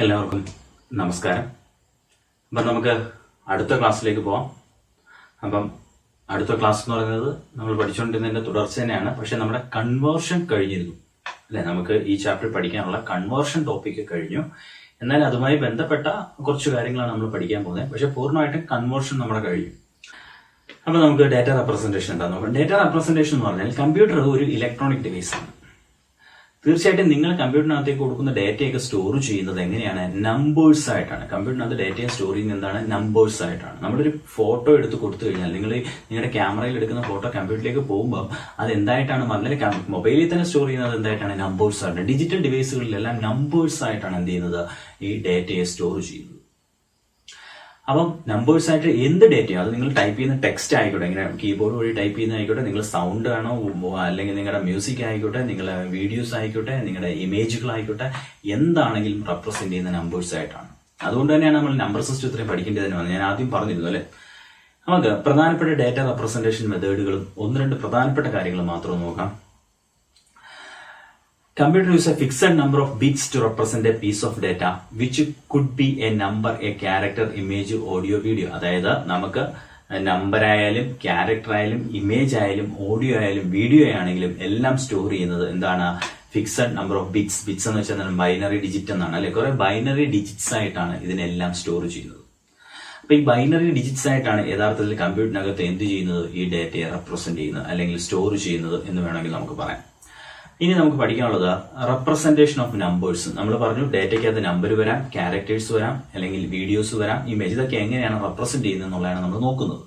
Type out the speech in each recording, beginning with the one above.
എല്ലാവർക്കും നമസ്കാരം. അപ്പം നമുക്ക് അടുത്ത ക്ലാസ്സിലേക്ക് പോവാം. അപ്പം അടുത്ത ക്ലാസ് എന്ന് പറയുന്നത് നമ്മൾ പഠിച്ചുകൊണ്ടിരുന്നതിന്റെ തുടർച്ച തന്നെയാണ്. പക്ഷെ നമ്മുടെ കൺവേർഷൻ കഴിഞ്ഞിരുന്നു അല്ലെ? നമുക്ക് ഈ ചാപ്റ്റർ പഠിക്കാനുള്ള കൺവേർഷൻ ടോപ്പിക്ക് കഴിഞ്ഞു. എന്നാൽ അതുമായി ബന്ധപ്പെട്ട കുറച്ച് കാര്യങ്ങളാണ് നമ്മൾ പഠിക്കാൻ പോകുന്നത്. പക്ഷെ പൂർണ്ണമായിട്ടും കൺവേർഷൻ നമ്മുടെ കഴിഞ്ഞു. അപ്പൊ നമുക്ക് ഡാറ്റ റെപ്രസെന്റേഷൻ എന്താണെന്ന് നോക്കാം. ഡാറ്റ റെപ്രസെന്റേഷൻ എന്ന് പറഞ്ഞാൽ കമ്പ്യൂട്ടർ ഒരു ഇലക്ട്രോണിക് ഡിവൈസ് ആണ്. തീർച്ചയായിട്ടും നിങ്ങൾ കമ്പ്യൂട്ടറിനകത്തേക്ക് കൊടുക്കുന്ന ഡാറ്റയൊക്കെ സ്റ്റോർ ചെയ്യുന്നത് എങ്ങനെയാണ്? നമ്പേഴ്സ് ആയിട്ടാണ്. കമ്പ്യൂട്ടറിനകത്ത് ഡാറ്റയെ സ്റ്റോർ ചെയ്യുന്നത് എന്താണ്? നമ്പേഴ്സ് ആയിട്ടാണ്. നമ്മളൊരു ഫോട്ടോ എടുത്ത് കൊടുത്തു കഴിഞ്ഞാൽ നിങ്ങളുടെ ക്യാമറയിൽ എടുക്കുന്ന ഫോട്ടോ കമ്പ്യൂട്ടറിലേക്ക് പോകുമ്പോൾ അത് എന്തായിട്ടാണ് പറഞ്ഞാൽ മൊബൈലിൽ തന്നെ സ്റ്റോർ ചെയ്യുന്നത് എന്തായിട്ടാണ്? നമ്പേഴ്സ് ആയിട്ടാണ്. ഡിജിറ്റൽ ഡിവൈസുകളിലെല്ലാം നമ്പേഴ്സ് ആയിട്ടാണ് എന്ത് ചെയ്യുന്നത്? ഈ ഡാറ്റയെ സ്റ്റോർ ചെയ്യുന്നത്. അപ്പം നമ്പേഴ്സ് ആയിട്ട് എന്ത് ഡേറ്റയോ അത് നിങ്ങൾ ടൈപ്പ് ചെയ്യുന്ന ടെക്സ്റ്റ് ആയിക്കോട്ടെ, ഇങ്ങനെ കീബോർഡ് വഴി ടൈപ്പ് ചെയ്യുന്ന ആയിക്കോട്ടെ, നിങ്ങൾ സൗണ്ട് ആണോ അല്ലെങ്കിൽ നിങ്ങളുടെ മ്യൂസിക് ആയിക്കോട്ടെ, നിങ്ങളുടെ വീഡിയോസ് ആയിക്കോട്ടെ, നിങ്ങളുടെ ഇമേജുകൾ ആയിക്കോട്ടെ, എന്താണെങ്കിലും റെപ്രസെന്റ് ചെയ്യുന്ന നമ്പേഴ്സ് ആയിട്ടാണ്. അതുകൊണ്ട് തന്നെയാണ് നമ്മൾ നമ്പർ സിസ്റ്റം ഇത്രയും പഠിക്കേണ്ടതെന്ന് പറഞ്ഞത്. ഞാൻ ആദ്യം പറഞ്ഞിരുന്നു അല്ലെ? നമുക്ക് പ്രധാനപ്പെട്ട ഡാറ്റ റെപ്രസെന്റേഷൻ മെത്തേഡുകളും ഒന്ന് രണ്ട് പ്രധാനപ്പെട്ട കാര്യങ്ങൾ മാത്രം നോക്കാം. Computer uses a fixed number of bits to represent a piece of data, which could be a number, a character, image, audio, video. അതായത് നമുക്ക് നമ്പർ ആയാലും ക്യാരക്ടർ ആയാലും ഇമേജ് ആയാലും ഓഡിയോ ആയാലും വീഡിയോ ആണെങ്കിലും എല്ലാം സ്റ്റോർ ചെയ്യുന്നത് എന്താണ്? Fixed number of bits. Bits എന്ന് വെച്ചാൽ ബൈനറി ഡിജിറ്റ് എന്നാണ് അല്ലെ? കുറെ ബൈനറി ഡിജിറ്റ്സ് ആയിട്ടാണ് ഇതിനെല്ലാം സ്റ്റോർ ചെയ്യുന്നത്. അപ്പൊ ഈ ബൈനറി ഡിജിറ്റ്സ് ആയിട്ടാണ് യഥാർത്ഥത്തിൽ കമ്പ്യൂട്ടറിനകത്ത് എന്ത് ചെയ്യുന്നത്? ഈ ഡാറ്റയെ റെപ്രസെന്റ് ചെയ്യുന്നത് അല്ലെങ്കിൽ സ്റ്റോർ ചെയ്യുന്നത് എന്ന് വേണമെങ്കിൽ നമുക്ക് പറയാം. ഇനി നമുക്ക് പഠിക്കാനുള്ളത് റെപ്രസെന്റേഷൻ ഓഫ് നമ്പേഴ്സ്. നമ്മൾ പറഞ്ഞു ഡേറ്റയ്ക്കകത്ത് നമ്പർ വരാം, ക്യാരക്ടേഴ്സ് വരാം, അല്ലെങ്കിൽ വീഡിയോസ് വരാം, ഇമേജ്. ഇതൊക്കെ എങ്ങനെയാണ് റെപ്രസെന്റ് ചെയ്യുന്നത് എന്നുള്ളതാണ് നമ്മൾ നോക്കുന്നത്.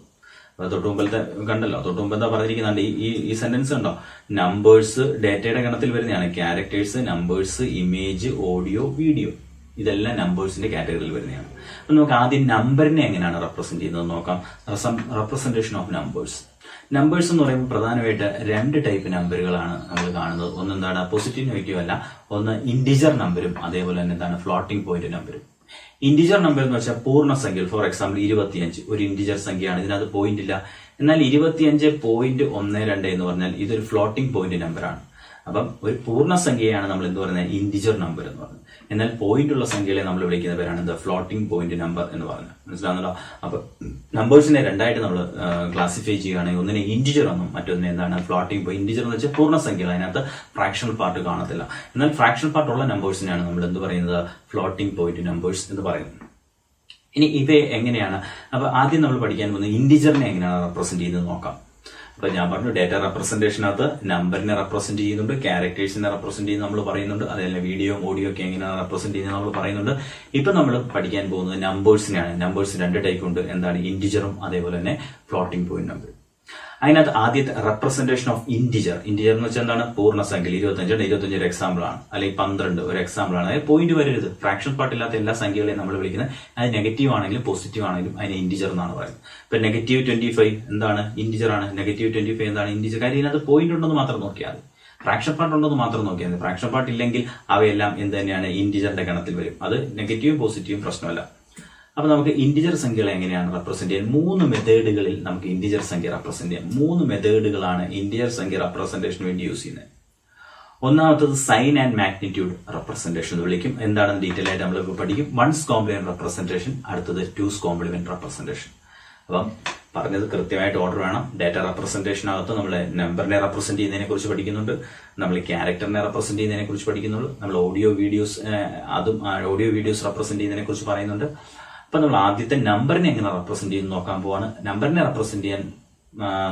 അപ്പൊ തൊട്ടുമുമ്പത്തെ കണ്ടല്ലോ, തൊട്ടുമുമ്പ് എന്താ പറഞ്ഞിരിക്കുന്നുണ്ട്? ഈ സെന്റൻസ് ഉണ്ടോ? നമ്പേഴ്സ് ഡേറ്റയുടെ ഗണത്തിൽ വരുന്നതാണ്. Characters, numbers, image, audio, video, ഇതെല്ലാം നമ്പേഴ്സിന്റെ കാറ്റഗറിയിൽ വരുന്നതാണ്. അപ്പൊ നമുക്ക് ആദ്യം നമ്പറിനെ എങ്ങനെയാണ് റെപ്രസെന്റ് ചെയ്യുന്നത് നോക്കാം. Representation of numbers. നമ്പേഴ്സ് എന്ന് പറയുമ്പോൾ പ്രധാനമായിട്ട് രണ്ട് ടൈപ്പ് നമ്പറുകളാണ് നമ്മൾ കാണുന്നത്. ഒന്ന് എന്താണ്? പോസിറ്റീവ് നെഗറ്റീവ് അല്ല. ഒന്ന് ഇന്റിജർ നമ്പരും അതേപോലെ തന്നെ എന്താണ്? ഫ്ലോട്ടിംഗ് പോയിന്റ് നമ്പരും. ഇന്റിജർ നമ്പർ എന്ന് വെച്ചാൽ പൂർണ്ണസംഖ്യ. ഫോർ എക്സാമ്പിൾ 25 ഒരു ഇന്റിജർ സംഖ്യയാണ്. ഇതിനകത്ത് പോയിന്റ് ഇല്ല. എന്നാൽ 25.12 എന്ന് പറഞ്ഞാൽ ഇതൊരു ഫ്ലോട്ടിംഗ് പോയിന്റ് നമ്പറാണ്. അപ്പം ഒരു പൂർണ്ണസംഖ്യയാണ് നമ്മൾ എന്ത് പറയുന്നത്? ഇന്റിജർ നമ്പർ എന്ന് പറയുന്നത്. എന്നാൽ പോയിന്റ് ഉള്ള സംഖ്യകളെ നമ്മൾ വിളിക്കുന്ന പേരാണ് എന്താ? ഫ്ലോട്ടിംഗ് പോയിന്റ് നമ്പർ എന്ന് പറയുന്നത്. മനസ്സിലാവുന്നല്ലോ? അപ്പൊ നമ്പേഴ്സിനെ രണ്ടായിട്ട് നമ്മൾ ക്ലാസിഫൈ ചെയ്യുകയാണെങ്കിൽ ഒന്നിനെ ഇന്റിജർ എന്നും മറ്റൊന്നിനെ എന്താണ്? Floating point. ഇന്റിജർ എന്ന് വെച്ചാൽ പൂർണ്ണസംഖ്യകൾ, അതിനകത്ത് ഫ്രാക്ഷണൽ പാർട്ട് കാണത്തില്ല. എന്നാൽ ഫ്രാക്ഷണൽ പാർട്ട് ഉള്ള നമ്പേഴ്സിനെയാണ് നമ്മൾ എന്ത് പറയുന്നത്? ഫ്ലോട്ടിംഗ് പോയിന്റ് നമ്പേഴ്സ് എന്ന് പറയുന്നത്. ഇനി ഇവയെ എങ്ങനെയാണ്? അപ്പൊ ആദ്യം നമ്മൾ പഠിക്കാൻ പോകുന്നത് ഇന്റിജറിനെ എങ്ങനെയാണ് റെപ്രസെന്റ് ചെയ്യുന്നത് നോക്കാം. അപ്പൊ ഞാൻ പറഞ്ഞു ഡാറ്റ റെപ്രസെന്റേഷനകത്ത് നമ്പറിനെ റെപ്രസെന്റ് ചെയ്യുന്നുണ്ട്, ക്യാരക്ടേഴ്സിനെ റെപ്രസെന്റ് ചെയ്യുന്നത് നമ്മൾ പറയുന്നുണ്ട്, അതല്ല വീഡിയോ ഓഡിയോ ഒക്കെ എങ്ങനെയാണ് റെപ്രസെന്റ് ചെയ്യുന്നത് നമ്മൾ പറയുന്നുണ്ട്. ഇപ്പൊ നമ്മൾ പഠിക്കാൻ പോകുന്നത് നമ്പേഴ്സിനെയാണ്. നമ്പേഴ്സ് രണ്ട് ടൈപ്പ് ഉണ്ട്. എന്താണ്? ഇന്റിജറും അതേപോലെ തന്നെ ഫ്ലോട്ടിംഗ് പോയിന്റ് നമ്പർ. അതിനകത്ത് ആദ്യത്തെ റെപ്രസെന്റേഷൻ ഓഫ് ഇന്റിജർ. ഇന്റിജർ എന്ന് വെച്ചാൽ എന്താണ്? പൂർണ്ണസംഖ്യ. 25 ഒരു എക്സാമ്പിൾ ആണ്, അല്ലെങ്കിൽ 12 ഒരു എക്സാമ്പിൾ ആണ്. അതായത് പോയിന്റ് വരരുത്. ഫ്രാക്ഷൻ പാർട്ട് ഇല്ലാത്ത എല്ലാ സംഖ്യകളെയും നമ്മൾ വിളിക്കുന്നത് അത് നെഗറ്റീവ് ആണെങ്കിലും പോസിറ്റീവ് ആണെങ്കിലും അതിനെ ഇന്റിജർ എന്നാണ് പറയുന്നത്. ഇപ്പൊ -25 എന്താണ്? ഇന്റിജർ ആണ്. -25 എന്താണ്? ഇന്റിജർ. കാര്യം ഇതിനകത്ത് പോയിന്റ് ഉണ്ടെന്ന് മാത്രം നോക്കിയാൽ മതി. ഫ്രാക്ഷൻ പാർട്ട് ഉണ്ടെന്ന് മാത്രം നോക്കിയാൽ മതി. ഫ്രാക്ഷൻ പാർട്ട് ഇല്ലെങ്കിൽ അവയെല്ലാം എന്ത് തന്നെയാണ്? ഇന്റിജറിന്റെ ഗണത്തിൽ വരും. അത് നെഗറ്റീവും പോസിറ്റീവും പ്രശ്നമല്ല. അപ്പൊ നമുക്ക് ഇന്റിജർ സംഖ്യകളെ എങ്ങനെയാണ് റെപ്രസെന്റ് ചെയ്യാൻ? 3 മെത്തേഡുകളിൽ നമുക്ക് ഇന്റിജർ സംഖ്യ റെപ്രസെന്റ് ചെയ്യാം. 3 മെത്തേഡുകളാണ് ഇന്റിജർ സംഖ്യ റെപ്രസെന്റേഷന് വേണ്ടി യൂസ് ചെയ്യുന്നത്. ഒന്നാമത്തത് സൈൻ ആൻഡ് മാഗ്നിറ്റ്യൂഡ് റെപ്രസെന്റേഷൻ എന്ന് വിളിക്കും. എന്താണെന്ന് ഡീറ്റെയിൽ ആയിട്ട് നമ്മൾ പഠിക്കും. 1's കോംപ്ലിമെന്റ് റെപ്രസെന്റേഷൻ, അടുത്തത് 2's കോംപ്ലിമെന്റ് റെപ്രസെന്റേഷൻ. അപ്പം പറഞ്ഞത് കൃത്യമായിട്ട് ഓർഡർ വേണം. ഡാറ്റ റെപ്രസെന്റേഷനകത്ത് നമ്മൾ നമ്പറിനെ റെപ്രസെന്റ് ചെയ്യുന്നതിനെ കുറിച്ച് പഠിക്കുന്നുണ്ട്, നമ്മൾ ക്യാരക്ടറിനെ റെപ്രസെന്റ് ചെയ്യുന്നതിനെ കുറിച്ച് പഠിക്കുന്നുള്ളൂ, നമ്മൾ ഓഡിയോ വീഡിയോസ് റെപ്രസെന്റ് ചെയ്യുന്നതിനെ കുറിച്ച് പറയുന്നുണ്ട്. അപ്പൊ നമ്മൾ ആദ്യത്തെ നമ്പറിനെ എങ്ങനെ റെപ്രസെന്റ് ചെയ്യുന്നു നോക്കാൻ പോവാണ്. നമ്പറിനെ റെപ്രസെന്റ് ചെയ്യാൻ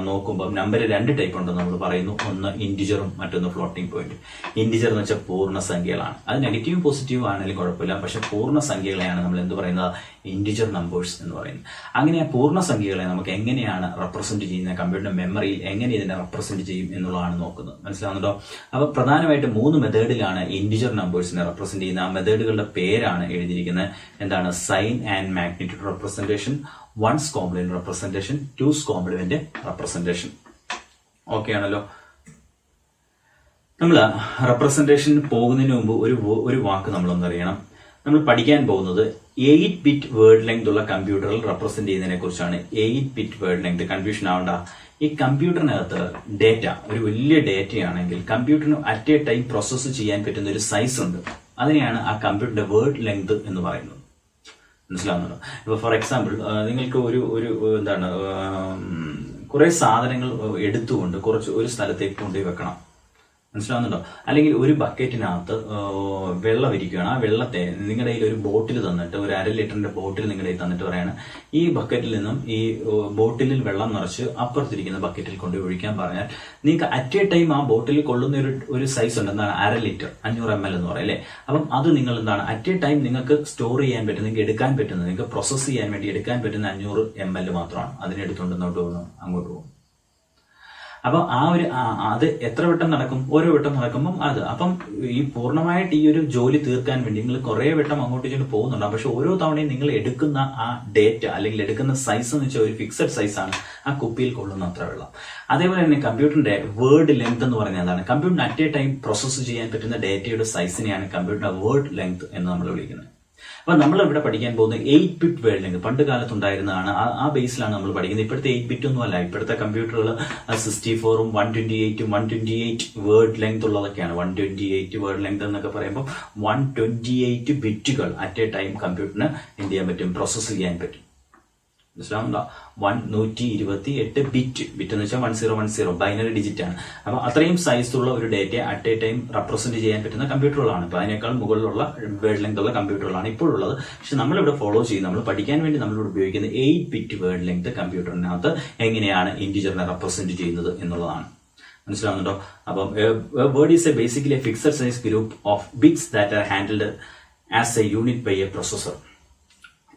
നോക്കുമ്പോൾ നമ്പർ രണ്ട് ടൈപ്പ് ഉണ്ടെന്ന് നമ്മൾ പറയുന്നു. ഒന്ന് ഇന്റിജറും മറ്റൊന്ന് ഫ്ലോട്ടിംഗ് പോയിന്റ്. ഇന്റിജർ എന്ന് വെച്ചാൽ പൂർണ്ണസംഖ്യകളാണ്. അത് നെഗറ്റീവും പോസിറ്റീവും ആണെങ്കിലും കുഴപ്പമില്ല. പക്ഷെ പൂർണ്ണസംഖ്യകളെയാണ് നമ്മൾ എന്ത് പറയുന്നത്? ഇന്റിജർ നമ്പേഴ്സ് എന്ന് പറയുന്നത്. അങ്ങനെ പൂർണ്ണസംഖ്യകളെ നമുക്ക് എങ്ങനെയാണ് റെപ്രസെന്റ് ചെയ്യുന്നത്? കമ്പ്യൂട്ടർ മെമ്മറിയിൽ എങ്ങനെ ഇതിനെ റെപ്രസെന്റ് ചെയ്യും എന്നുള്ളതാണ് നോക്കുന്നത്. മനസ്സിലാവുന്നുണ്ടോ? അപ്പൊ പ്രധാനമായിട്ട് 3 മെത്തേഡിലാണ് ഇന്റിജർ നമ്പേഴ്സിനെ റെപ്രസെന്റ് ചെയ്യുന്നത്. ആ മെത്തേഡുകളുടെ പേരാണ് എഴുതിയിരിക്കുന്നത്. എന്താണ്? Sign and magnitude representation, 1's complement representation, 2's complement representation. Okay ആണല്ലോ? നമ്മൾ റെപ്രസെന്റേഷന് പോകുന്നതിന് മുമ്പ് ഒരു വാക്ക് നമ്മളൊന്നറിയണം. നമ്മൾ പഠിക്കാൻ പോകുന്നത് 8-bit വേർഡ് ലെങ്ത് ഉള്ള കമ്പ്യൂട്ടറിൽ റെപ്രസെന്റ് ചെയ്യുന്നതിനെ കുറിച്ചാണ്. 8-bit വേർഡ് ലെങ്ത് കൺഫ്യൂഷൻ ആവണ്ട. ഈ കമ്പ്യൂട്ടറിനകത്ത് ഡേറ്റ ഒരു വലിയ ഡേറ്റയാണെങ്കിൽ കമ്പ്യൂട്ടറിന് അറ്റ് എ ടൈം പ്രോസസ്സ് ചെയ്യാൻ പറ്റുന്ന ഒരു സൈസ് ഉണ്ട്. അതിനെയാണ് ആ കമ്പ്യൂട്ടറിന്റെ വേർഡ് ലെങ്ത് എന്ന് പറയുന്നത്. മനസ്സിലാവുന്നുണ്ടോ? ഇപ്പൊ ഫോർ എക്സാമ്പിൾ നിങ്ങൾക്ക് ഒരു എന്താണ് കുറെ സാധനങ്ങൾ എടുത്തുകൊണ്ട് ഒരു സ്ഥലത്തേക്ക് കൊണ്ടുപോയി വെക്കണം. മനസ്സിലാവുന്നുണ്ടോ? അല്ലെങ്കിൽ ഒരു ബക്കറ്റിനകത്ത് വെള്ളം ഇരിക്കുകയാണ്. ആ വെള്ളത്തെ നിങ്ങളുടെ കയ്യിൽ ഒരു ബോട്ടിൽ തന്നിട്ട്, ഒരു 1/2 ലിറ്ററിന്റെ ബോട്ടിൽ നിങ്ങളുടെ കയ്യിൽ തന്നിട്ട് പറയാണ്, ഈ ബക്കറ്റിൽ നിന്നും ഈ ബോട്ടിലിൽ വെള്ളം നിറച്ച് അപ്പുറത്തിരിക്കുന്ന ബക്കറ്റിൽ കൊണ്ട് ഒഴിക്കാൻ പറഞ്ഞാൽ നിങ്ങൾക്ക് അറ്റ് എ ടൈം ആ ബോട്ടിൽ കൊള്ളുന്ന ഒരു സൈസ് ഉണ്ട്. എന്താണ്? 1/2 ലിറ്റർ 500 ml എന്ന് പറയും അല്ലേ? അപ്പം അത് നിങ്ങൾ എന്താണ് അറ്റ് എ ടൈം നിങ്ങൾക്ക് സ്റ്റോർ ചെയ്യാൻ പറ്റുന്ന, നിങ്ങൾക്ക് എടുക്കാൻ പറ്റുന്നത്, നിങ്ങൾക്ക് പ്രോസസ് ചെയ്യാൻ വേണ്ടി എടുക്കാൻ പറ്റുന്ന 500 ml മാത്രമാണ്. അതിനെടുത്തുകൊണ്ട് അങ്ങോട്ട് പോകും. അപ്പൊ അത് എത്ര വട്ടം നടക്കും? ഓരോ വട്ടം നടക്കുമ്പം അപ്പം ഈ പൂർണ്ണമായിട്ട് ഈ ഒരു ജോലി തീർക്കാൻ വേണ്ടി നിങ്ങൾ കുറെ വട്ടം അങ്ങോട്ട് ഇങ്ങോട്ട് പോകുന്നുണ്ടാവും. പക്ഷെ ഓരോ തവണയും നിങ്ങൾ എടുക്കുന്ന ആ ഡേറ്റ അല്ലെങ്കിൽ എടുക്കുന്ന സൈസ് എന്ന് വെച്ചാൽ ഒരു ഫിക്സഡ് സൈസാണ് ആ കുപ്പിയിൽ കൊള്ളുന്ന അത്ര വെള്ളം. അതേപോലെ തന്നെ കമ്പ്യൂട്ടറിന്റെ വേർഡ് ലെങ്ത് എന്ന് പറഞ്ഞാൽ എന്താണ്? കമ്പ്യൂട്ടറിന് അറ്റ് എ ടൈം പ്രോസസ്സ് ചെയ്യാൻ പറ്റുന്ന ഡേറ്റയുടെ സൈസിനെയാണ് കമ്പ്യൂട്ടറിന്റെ വേർഡ് ലെങ്ത് എന്ന് നമ്മൾ വിളിക്കുന്നത്. അപ്പൊ നമ്മൾ ഇവിടെ പഠിക്കാൻ പോകുന്ന 8-bit വേർഡ് ലെങ്ത് പണ്ട് കാലത്തുണ്ടായിരുന്നതാണ്. ആ ബേസിലാണ് നമ്മൾ പഠിക്കുന്നത്. ഇപ്പോഴത്തെ 8-bit ഒന്നും അല്ല. ഇപ്പോഴത്തെ കമ്പ്യൂട്ടറുകൾ 64-ഉം 128-ഉം 128 വേർഡ് ലെങ്ത് ഉള്ളതൊക്കെയാണ്. 128 വേർഡ് ലെങ്ത് എന്നൊക്കെ പറയുമ്പോൾ 128 ബിറ്റുകൾ അറ്റ് എ ടൈം കമ്പ്യൂട്ടറിന് എന്ത് ചെയ്യാൻ പറ്റും? പ്രോസസ് ചെയ്യാൻ പറ്റും. മനസ്സിലാവുന്നുണ്ടോ? 128 ബിറ്റ് എന്ന് വെച്ചാൽ 1010 ബൈനറി ഡിജിറ്റ് ആണ്. അപ്പൊ അത്രയും സൈസ് ഉള്ള ഒരു ഡേറ്റയെ അറ്റ് എ ടൈം റെപ്രസെന്റ് ചെയ്യാൻ പറ്റുന്ന കമ്പ്യൂട്ടറുകളാണ്. അപ്പൊ അതിനേക്കാൾ മുകളിലുള്ള വേർഡ് ലെങ്ത് ഉള്ള കമ്പ്യൂട്ടറുകളാണ് ഇപ്പോഴുള്ളത്. പക്ഷെ നമ്മളിവിടെ ഫോളോ ചെയ്യുന്ന, നമ്മൾ പഠിക്കാൻ വേണ്ടി നമ്മളിവിടെ ഉപയോഗിക്കുന്ന 8-bit വേർഡ് ലെങ്ത് കമ്പ്യൂട്ടറിനകത്ത് എങ്ങനെയാണ് ഇന്റിജറിനെ റെപ്രസെന്റ് ചെയ്യുന്നത് എന്നുള്ളതാണ്. മനസ്സിലാവുന്നുണ്ടോ? അപ്പം word is basically a fixed size group of bits that are handled as a unit by a processor.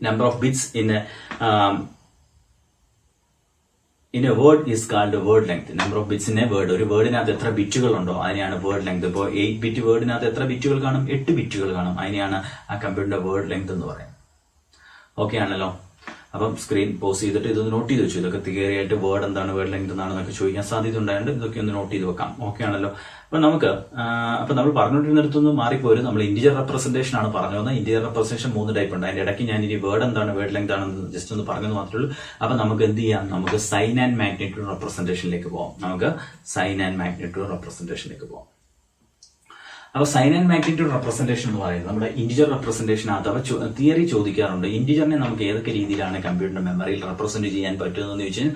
Number of bits in a word is called word length. Number of bits in a word. ഒരു വേർഡിനകത്ത് എത്ര ബിറ്റുകൾ ഉണ്ടോ അതിനെയാണ് word length. ഇപ്പോൾ 8-bit വേർഡിനകത്ത് എത്ര ബിറ്റുകൾ കാണും? 8 ബിറ്റുകൾ കാണും. അതിനെയാണ് ആ കമ്പ്യൂട്ടറിന്റെ വേർഡ് ലെങ്ത് എന്ന് പറയുന്നത്. ഓക്കെ ആണല്ലോ? അപ്പം സ്ക്രീൻ പോസ് ചെയ്തിട്ട് ഇതൊന്ന് നോട്ട് ചെയ്ത് വെച്ചു. ഇതൊക്കെ തിയറി ആയിട്ട് വേർഡ് എന്താണ്, വേർഡ് ലെങ്ത് എന്താണെന്നൊക്കെ ചോദിക്കാൻ സാധ്യത ഉണ്ടായതുകൊണ്ട് ഇതൊക്കെ ഒന്ന് നോട്ട് ചെയ്ത് വെക്കാം. ഓക്കെ ആണല്ലോ? അപ്പൊ നമ്മൾ പറഞ്ഞുകൊണ്ടിരുന്നിടത്തൊന്നും മാറിപ്പോരും. നമ്മൾ ഇന്റിജർ റെപ്രസെന്റേഷൻ ആണ് പറഞ്ഞു വന്നത്. ഇന്റിജർ റെപ്രസെന്റേഷൻ 3 ടൈപ്പ് ഉണ്ട്. അതിന്റെ ഇടയ്ക്ക് ഞാൻ ഇനി വേർഡ് എന്താണ്, വേർഡ് ലെങ്ത് ആണെന്ന് ജസ്റ്റ് ഒന്ന് പറഞ്ഞത് മാത്രമേ ഉള്ളൂ. അപ്പൊ നമുക്ക് എന്ത് ചെയ്യാം? നമുക്ക് സൈൻ ആൻഡ് മാഗ്നിറ്റ്യൂഡ് റെപ്രസെന്റേഷനിലേക്ക് പോകാം. അപ്പൊ സൈൻ ആൻഡ് മാഗ്നിറ്റ്യൂഡ് റെപ്രസെന്റേഷൻ എന്ന് പറയുന്നത് നമ്മുടെ ഇന്റിജർ റെപ്രസെന്റേഷൻ അഥവാ തിയറി ചോദിക്കാറുണ്ട്. ഇന്റിജറിനെ നമുക്ക് ഏതൊക്കെ രീതിയിലാണ് കമ്പ്യൂട്ടർ മെമ്മറിയിൽ റെപ്രസെന്റ് ചെയ്യാൻ പറ്റുന്നതെന്ന് ചോദിച്ചാൽ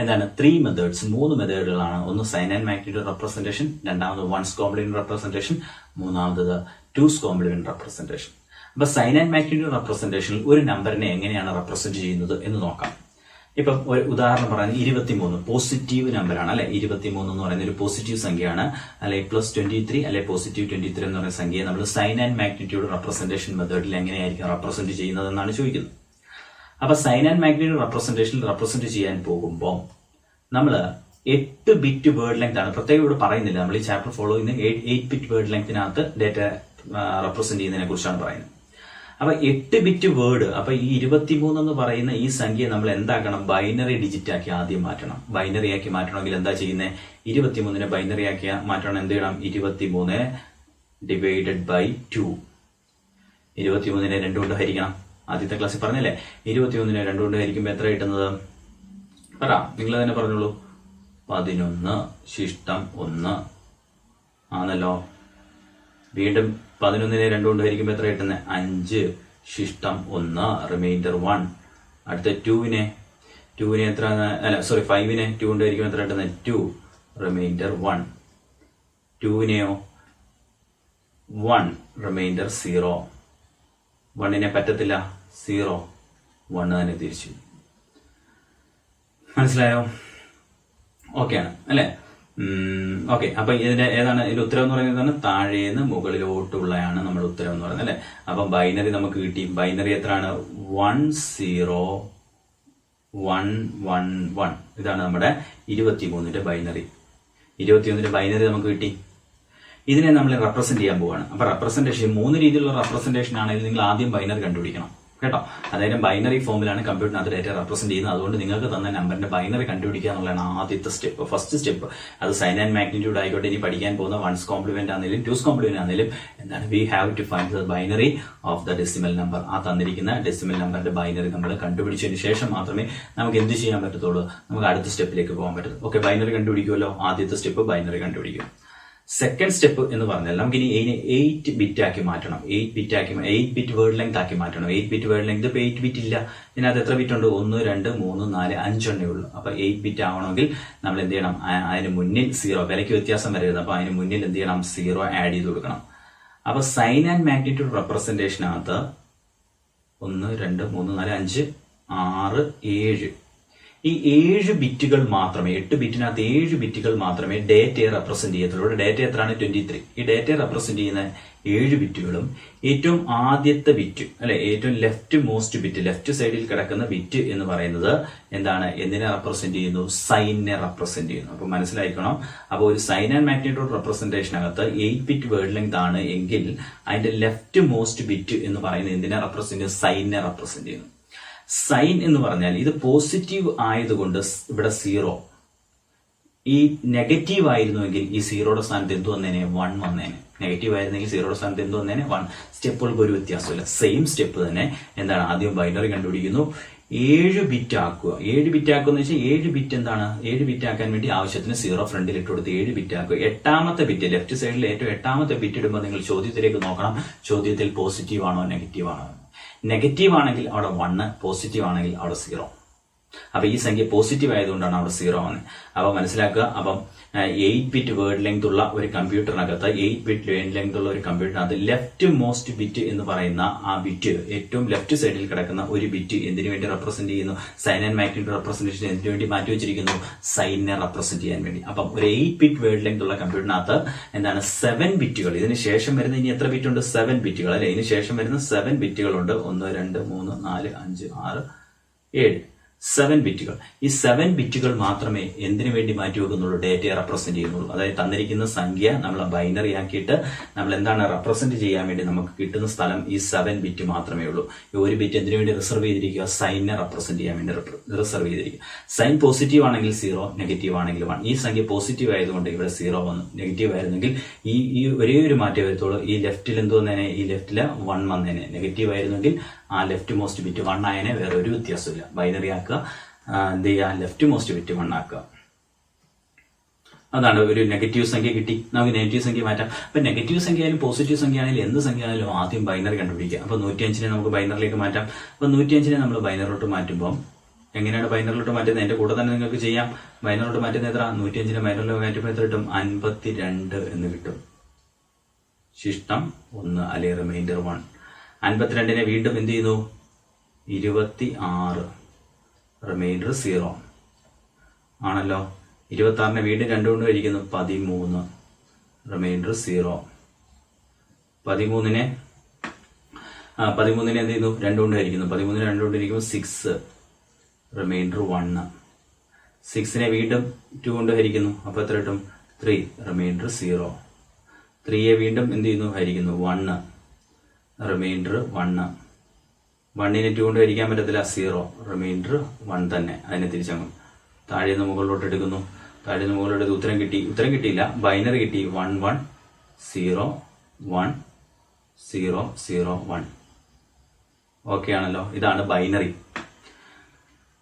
എന്താണ്? 3 മെത്തേഡ്സ്, 3 മെത്തേഡുകളാണ്. ഒന്ന് സൈൻ ആൻഡ് മാഗ്നിറ്റ്യൂഡ് റെപ്രസെന്റേഷൻ, രണ്ടാമത് 1's കോംപ്ലിമെന്റ് റെപ്രസെന്റേഷൻ, മൂന്നാമത് 2's കോംപ്ലിമെന്റ് റെപ്രസെന്റേഷൻ. അപ്പൊ സൈൻ ആൻഡ് മാഗ്നിറ്റ്യൂഡ് റെപ്രസെന്റേഷനിൽ ഒരു നമ്പറിനെ എങ്ങനെയാണ് റെപ്രസെന്റ് ചെയ്യുന്നത് എന്ന് നോക്കാം. ഇപ്പം ഒരു ഉദാഹരണം പറയാൻ 23 പോസിറ്റീവ് നമ്പറാണ് അല്ലെ. 23 എന്ന് പറയുന്ന ഒരു പോസിറ്റീവ് സംഖ്യയാണ്. അല്ലെ +23 അല്ലെ +23 എന്ന് പറയുന്ന സംഖ്യയെ നമ്മൾ സൈൻ ആൻഡ് മാഗ്നിറ്റ്യൂഡ് റെപ്രസെന്റേഷൻ മെത്തേഡിൽ എങ്ങനെയായിരിക്കും റെപ്രസെന്റ് ചെയ്യുന്നത് എന്നാണ് ചോദിക്കുന്നത്. അപ്പൊ സൈൻ ആൻഡ് മാഗ്നിറ്റ്യൂഡ് റെപ്രസെന്റേഷനിൽ റെപ്രസെന്റ് ചെയ്യാൻ പോകുമ്പോൾ നമ്മൾ 8-bit വേർഡ് ലെങ്ത് ആണ്. പ്രത്യേകം ഇവിടെ പറയുന്നില്ല. നമ്മൾ ഈ ചാപ്റ്റർ ഫോളോ ചെയ്യുന്ന 8-bit വേർഡ് ലെങ്തിനകത്ത് ഡേറ്റ റെപ്രസെന്റ് ചെയ്യുന്നതിനെ കുറിച്ചാണ് പറയുന്നത്. അപ്പൊ 8-bit വേർഡ്, അപ്പൊ ഈ 23 എന്ന് പറയുന്ന ഈ സംഖ്യ നമ്മൾ എന്താക്കണം? ബൈനറി ഡിജിറ്റ് ആക്കി ആദ്യം മാറ്റണം. ബൈനറി ആക്കി മാറ്റണമെങ്കിൽ എന്താ ചെയ്യുന്നത്? 23നെ ബൈനറി ആക്കി മാറ്റണം. എന്ത് ചെയ്യണം? 23 ഡിവൈഡഡ് ബൈ 2. 23നെ 2 കൊണ്ട് ഹരിക്കണം. ആദ്യത്തെ ക്ലാസ്സിൽ പറഞ്ഞല്ലേ 21നെ 2 കൊണ്ട് ഹരിക്കുമ്പോൾ എത്ര കിട്ടുന്നത്? പറ, നിങ്ങൾ തന്നെ പറഞ്ഞോളൂ. 11 ശിഷ്ടം 1 ആണല്ലോ. വീണ്ടും 11നെ 2 കൊണ്ട് ഹരിക്കുമ്പോൾ എത്ര കിട്ടുന്നത്? 5 ശിഷ്ടം 1 റിമൈൻഡർ 1. അടുത്ത 2വിനെ എത്ര, അല്ല സോറി 5നെ 2 കൊണ്ട് ഹരിക്കുമ്പോൾ എത്ര കിട്ടുന്നത്? 2 റിമൈൻഡർ 1. 2വിനെയോ 1 റിമൈൻഡർ 0. 1നെ പറ്റത്തില്ല, 0 1 തന്നെ തിരിച്ചു. മനസ്സിലായോ? ഓക്കെ ആണ് അല്ലെ? ഓക്കെ. അപ്പൊ ഇതിന്റെ ഉത്തരം എന്ന് പറയുന്നത് താഴേന്ന് മുകളിലോട്ടുള്ളതാണ് നമ്മുടെ ഉത്തരം എന്ന് പറയുന്നത് അല്ലെ. അപ്പൊ ബൈനറി നമുക്ക് കിട്ടി. ബൈനറി എത്രയാണ്? 1 0 1 1 1. ഇതാണ് നമ്മുടെ 23ന്റെ ബൈനറി. 21ന്റെ ബൈനറി നമുക്ക് കിട്ടി. ഇതിനെ നമ്മൾ റെപ്രസെന്റ് ചെയ്യാൻ പോവാണ്. അപ്പൊ റെപ്രസെന്റേഷൻ 3 രീതിയിലുള്ള റെപ്രസെന്റേഷൻ ആണെങ്കിൽ നിങ്ങൾ ആദ്യം ബൈനറി കണ്ടുപിടിക്കണം. കേട്ടോ. അതായത് ബൈനറി ഫോമിലാണ് കമ്പ്യൂട്ടറിനകത്ത് ഡേറ്റ റെപ്രസെന്റ് ചെയ്യുന്നത്. അതുകൊണ്ട് നിങ്ങൾക്ക് തന്ന നമ്പറിന്റെ ബൈനറി കണ്ടുപിടിക്കുക എന്നുള്ളതാണ് ആദ്യത്തെ സ്റ്റെപ്പ്, ഫസ്റ്റ് സ്റ്റെപ്പ്. അത് സൈൻ ആൻഡ് മാഗ്നിറ്റ്യൂഡ് ആയിക്കോട്ടെ, ഇനി പഠിക്കാൻ പോകുന്ന വൺസ് കോംപ്ലിമെന്റ് ആണെങ്കിലും ടൂസ് കോംപ്ലിമെന്റ് ആണെങ്കിലും എന്താണ്, we have to find the binary of the decimal number. ആ തന്നിരിക്കുന്ന ഡെസിമൽ നമ്പറിന്റെ ബൈനറി നമ്മൾ കണ്ടുപിടിച്ചതിന് ശേഷം മാത്രമേ നമുക്ക് എന്ത് ചെയ്യാൻ പറ്റത്തുള്ളൂ, നമുക്ക് അടുത്ത സ്റ്റെപ്പിലേക്ക് പോകാൻ പറ്റത്തുള്ളൂ. ഓക്കെ, ബൈനറി കണ്ടുപിടിക്കുമല്ലോ. ആദ്യത്തെ സ്റ്റെപ്പ് ബൈനറി കണ്ടുപിടിക്കും. സെക്കൻഡ് സ്റ്റെപ്പ് എന്ന് പറഞ്ഞാൽ നമുക്കിനി 8 ബിറ്റ് ആക്കി മാറ്റണം. 8 ബിറ്റ് വേർഡ് ലെങ്ത് ആക്കി മാറ്റണം. 8 ബിറ്റ് വേർഡ് ലെങ്ത് ഇപ്പൊ 8 ബിറ്റ് ഇല്ല. ഇതിനകത്ത് എത്ര ബിറ്റ് ഉണ്ട്? 1 2 3 4 5 എണ്ണേ ഉള്ളൂ. അപ്പൊ 8 ബിറ്റ് ആവണമെങ്കിൽ നമ്മൾ എന്ത് ചെയ്യണം, അതിന് മുന്നിൽ 0, വിലയ്ക്ക് വ്യത്യാസം വരരുത്. അപ്പൊ അതിന് മുന്നിൽ എന്ത് ചെയ്യണം, 0 ആഡ് ചെയ്ത് കൊടുക്കണം. അപ്പൊ സൈൻ ആൻഡ് മാഗ്നിറ്റ്യൂഡ് റെപ്രസെന്റേഷനകത്ത് 1 2 3 4 5 6 7 ഈ 7 ബിറ്റുകൾ മാത്രമേ, 8 ബിറ്റിനകത്ത് 7 ബിറ്റുകൾ മാത്രമേ ഡേറ്റയെ റെപ്രസെന്റ് ചെയ്യത്തുള്ളൂ. ഇവിടെ ഡേറ്റ എത്രയാണ്? 23. ഈ ഡേറ്റയെ റെപ്രസെന്റ് ചെയ്യുന്ന 7 ബിറ്റുകളും ഏറ്റവും ആദ്യത്തെ ബിറ്റ് അല്ലെ, ഏറ്റവും ലെഫ്റ്റ് മോസ്റ്റ് ബിറ്റ്, ലെഫ്റ്റ് സൈഡിൽ കിടക്കുന്ന ബിറ്റ് എന്ന് പറയുന്നത് എന്താണ്, എന്തിനെ റെപ്രസെന്റ് ചെയ്യുന്നു? സൈനിനെ റെപ്രസെന്റ് ചെയ്യുന്നു. അപ്പൊ മനസ്സിലാക്കണം. അപ്പൊ ഒരു സൈൻ ആൻഡ് മാഗ്നിറ്റ്യൂഡ് റെപ്രസെന്റേഷനകത്ത് 8 ബിറ്റ് വേർഡ് ലെങ്ത് ആണ് എങ്കിൽ അതിന്റെ ലെഫ്റ്റ് മോസ്റ്റ് ബിറ്റ് എന്ന് പറയുന്നത് എന്തിനെ റെപ്രസെന്റ് ചെയ്യുന്നു? സൈനിനെ റെപ്രസെന്റ് ചെയ്യുന്നു. സൈൻ എന്ന് പറഞ്ഞാൽ ഇത് പോസിറ്റീവ് ആയതുകൊണ്ട് ഇവിടെ 0. ഈ നെഗറ്റീവ് ആയിരുന്നുവെങ്കിൽ ഈ 0യുടെ സ്ഥാനത്ത് എന്ത് വന്നേനെ? 1 വന്നേനെ. നെഗറ്റീവ് ആയിരുന്നെങ്കിൽ 0യുടെ സ്ഥാനത്ത് എന്ത് വന്നേനെ? 1. സ്റ്റെപ്പുകൾക്ക് ഒരു വ്യത്യാസമില്ല, സെയിം സ്റ്റെപ്പ് തന്നെ. എന്താണ്, ആദ്യം ബൈനറി കണ്ടുപിടിക്കുന്നു, 7 ബിറ്റ് ആക്കുക. 7 ബിറ്റ് ആക്കുക എന്ന് വെച്ചാൽ 7 ബിറ്റ് എന്താണ്, 7 ബിറ്റ് ആക്കാൻ വേണ്ടി ആവശ്യത്തിന് 0 ഫ്രണ്ടിൽ ഇട്ട് കൊടുത്ത് 7 ബിറ്റ് ആക്കുക. 8ാമത്തെ ബിറ്റ്, ലെഫ്റ്റ് സൈഡിൽ ഏറ്റവും 8ാമത്തെ ബിറ്റ് ഇടുമ്പോൾ നിങ്ങൾ ചോദ്യത്തിലേക്ക് നോക്കണം, ചോദ്യത്തിൽ പോസിറ്റീവ് ആണോ നെഗറ്റീവ് ആണോ. നെഗറ്റീവ് ആണെങ്കിൽ അവിടെ 1, പോസിറ്റീവ് ആണെങ്കിൽ അവിടെ 0. അപ്പൊ ഈ സംഖ്യ പോസിറ്റീവ് ആയതുകൊണ്ടാണ് അവിടെ 0 വന്നത്. അപ്പൊ മനസ്സിലാക്കുക. അപ്പം 8 ബിറ്റ് വേർഡ് ലെങ്ത് ഉള്ള ഒരു കമ്പ്യൂട്ടറിനകത്ത്, 8 ബിറ്റ് വേർഡ് ലെങ്ത് ഉള്ള ഒരു കമ്പ്യൂട്ടറിനകത്ത് ലെഫ്റ്റ് മോസ്റ്റ് ബിറ്റ് എന്ന് പറയുന്ന ആ ബിറ്റ്, ഏറ്റവും ലെഫ്റ്റ് സൈഡിൽ കിടക്കുന്ന ഒരു ബിറ്റ് എന്തിനു വേണ്ടി റെപ്രസെന്റ് ചെയ്യുന്നു? സൈൻ ആൻഡ് മാഗ്നിറ്റ്യൂഡ് റെപ്രസെന്റേഷൻ എന്തിനു വേണ്ടി മാറ്റി വെച്ചിരിക്കുന്നു? സൈനിനെ റെപ്രസെന്റ് ചെയ്യാൻ വേണ്ടി. അപ്പം ഒരു 8 ബിറ്റ് വേർഡ് ലെങ്ത് ഉള്ള കമ്പ്യൂട്ടറിനകത്ത് എന്താണ്, 7 ബിറ്റുകൾ. ഇതിന് ശേഷം വരുന്ന ഇനി എത്ര ബിറ്റ് ഉണ്ട്? 7 ബിറ്റുകൾ അല്ലെ. ഇതിന് ശേഷം വരുന്ന 7 ബിറ്റുകളുണ്ട്. 1 2 3 4 5 6 7 7 ബിറ്റുകൾ. ഈ 7 ബിറ്റുകൾ മാത്രമേ എന്തിനു വേണ്ടി മാറ്റി വെക്കുന്നുള്ളൂ? ഡേറ്റയെ റെപ്രസെന്റ് ചെയ്യുന്നുള്ളൂ. അതായത് തന്നിരിക്കുന്ന സംഖ്യ നമ്മൾ ബൈനറി ആക്കിയിട്ട് നമ്മൾ എന്താണ് റെപ്രസെന്റ് ചെയ്യാൻ വേണ്ടി നമുക്ക് കിട്ടുന്ന സ്ഥലം ഈ 7 ബിറ്റ് മാത്രമേ ഉള്ളൂ. ഈ ഒരു ബിറ്റ് എന്തിനു വേണ്ടി റിസർവ് ചെയ്തിരിക്കുക? സൈനിനെ റെപ്രസെന്റ് ചെയ്യാൻ വേണ്ടി റിസർവ് ചെയ്തിരിക്കുക. സൈൻ പോസിറ്റീവ് ആണെങ്കിൽ 0, നെഗറ്റീവ് ആണെങ്കിൽ 1. ഈ സംഖ്യ പോസിറ്റീവ് ആയതുകൊണ്ട് ഇവിടെ 0 വന്നു. നെഗറ്റീവ് ആയിരുന്നെങ്കിൽ ഈ ഒരേ ഒരു മാറ്റം വരത്തുള്ളൂ. ഈ ലെഫ്റ്റിൽ എന്ത് വന്നേനെ? ഈ ലെഫ്റ്റില് 1 വന്നേനെ. നെഗറ്റീവ് ആയിരുന്നെങ്കിൽ ആ ലെഫ്റ്റ് മോസ്റ്റ് ബിറ്റ് 1 ആയതിനെ, വേറെ ഒരു വ്യത്യാസമില്ല. ബൈനറി ആക്കുക, എന്ത് ചെയ്യുക, ലെഫ്റ്റ് മോസ്റ്റ് ബിറ്റ് 1 ആക്കുക. അതാണ് ഒരു നെഗറ്റീവ് സംഖ്യ കിട്ടി. നമുക്ക് നെഗറ്റീവ് സംഖ്യ മാറ്റാം. അപ്പൊ നെഗറ്റീവ് സംഖ്യ ആയാലും പോസിറ്റീവ് സംഖ്യ ആയാലും എന്ത് സംഖ്യ ആയാലും ആദ്യം ബൈനറി കണ്ടുപിടിക്കുക. അപ്പൊ 105നെ നമുക്ക് ബൈനറിലേക്ക് മാറ്റാം. അപ്പൊ 105നെ നമ്മൾ ബൈനറിലോട്ട് മാറ്റുമ്പോൾ എങ്ങനെയാണ് ബൈനറിലോട്ട് മാറ്റുന്നത്? എന്റെ കൂടെ തന്നെ നിങ്ങൾക്ക് ചെയ്യാം. ബൈനറിലോട്ട് മാറ്റുന്ന എത്ര? 105നെ ബൈനറിലോട്ട് മാറ്റുമ്പോൾ എത്ര കിട്ടും? 52 എന്ന് കിട്ടും. ശിഷ്ടം 1 അല്ലെ റിമൈൻഡർ 1. 52നെ വീണ്ടും എന്ത് ചെയ്യുന്നു? 26, റിമൈൻഡർ 0 ആണല്ലോ. 26നെ വീണ്ടും 2 കൊണ്ട് കഴിക്കുന്നു, 13, റിമൈൻഡർ 0. 13നെ എന്ത് ചെയ്യുന്നു? 2 കൊണ്ട് കഴിക്കുന്നു. 13നെ 2 കൊണ്ട് ഇരിക്കുമ്പോൾ 6, റിമൈൻഡർ 1. 6നെ വീണ്ടും 2 കൊണ്ട് ഹരിക്കുന്നു. അപ്പൊ എത്ര കിട്ടും? 3, റിമൈൻഡർ 0. 3യെ വീണ്ടും എന്ത് ചെയ്യുന്നു? ഹരിക്കുന്നു. 1, റിമൈൻഡർ 1. 1നെ 2 കൊണ്ട് ഹരിക്കാൻ പറ്റത്തില്ല, 0, റിമൈൻഡർ 1 തന്നെ. അതിനെ തിരിച്ചങ്ങ് താഴെ നിന്ന് മുകളിലോട്ട് എടുക്കുന്നു. താഴെ നിന്ന് മുകളിലോട്ട് ഉത്തരം കിട്ടിയില്ല, ബൈനറി കിട്ടി. 1 1 0 1 0 0 1. ഓക്കെ ആണല്ലോ. ഇതാണ് ബൈനറി.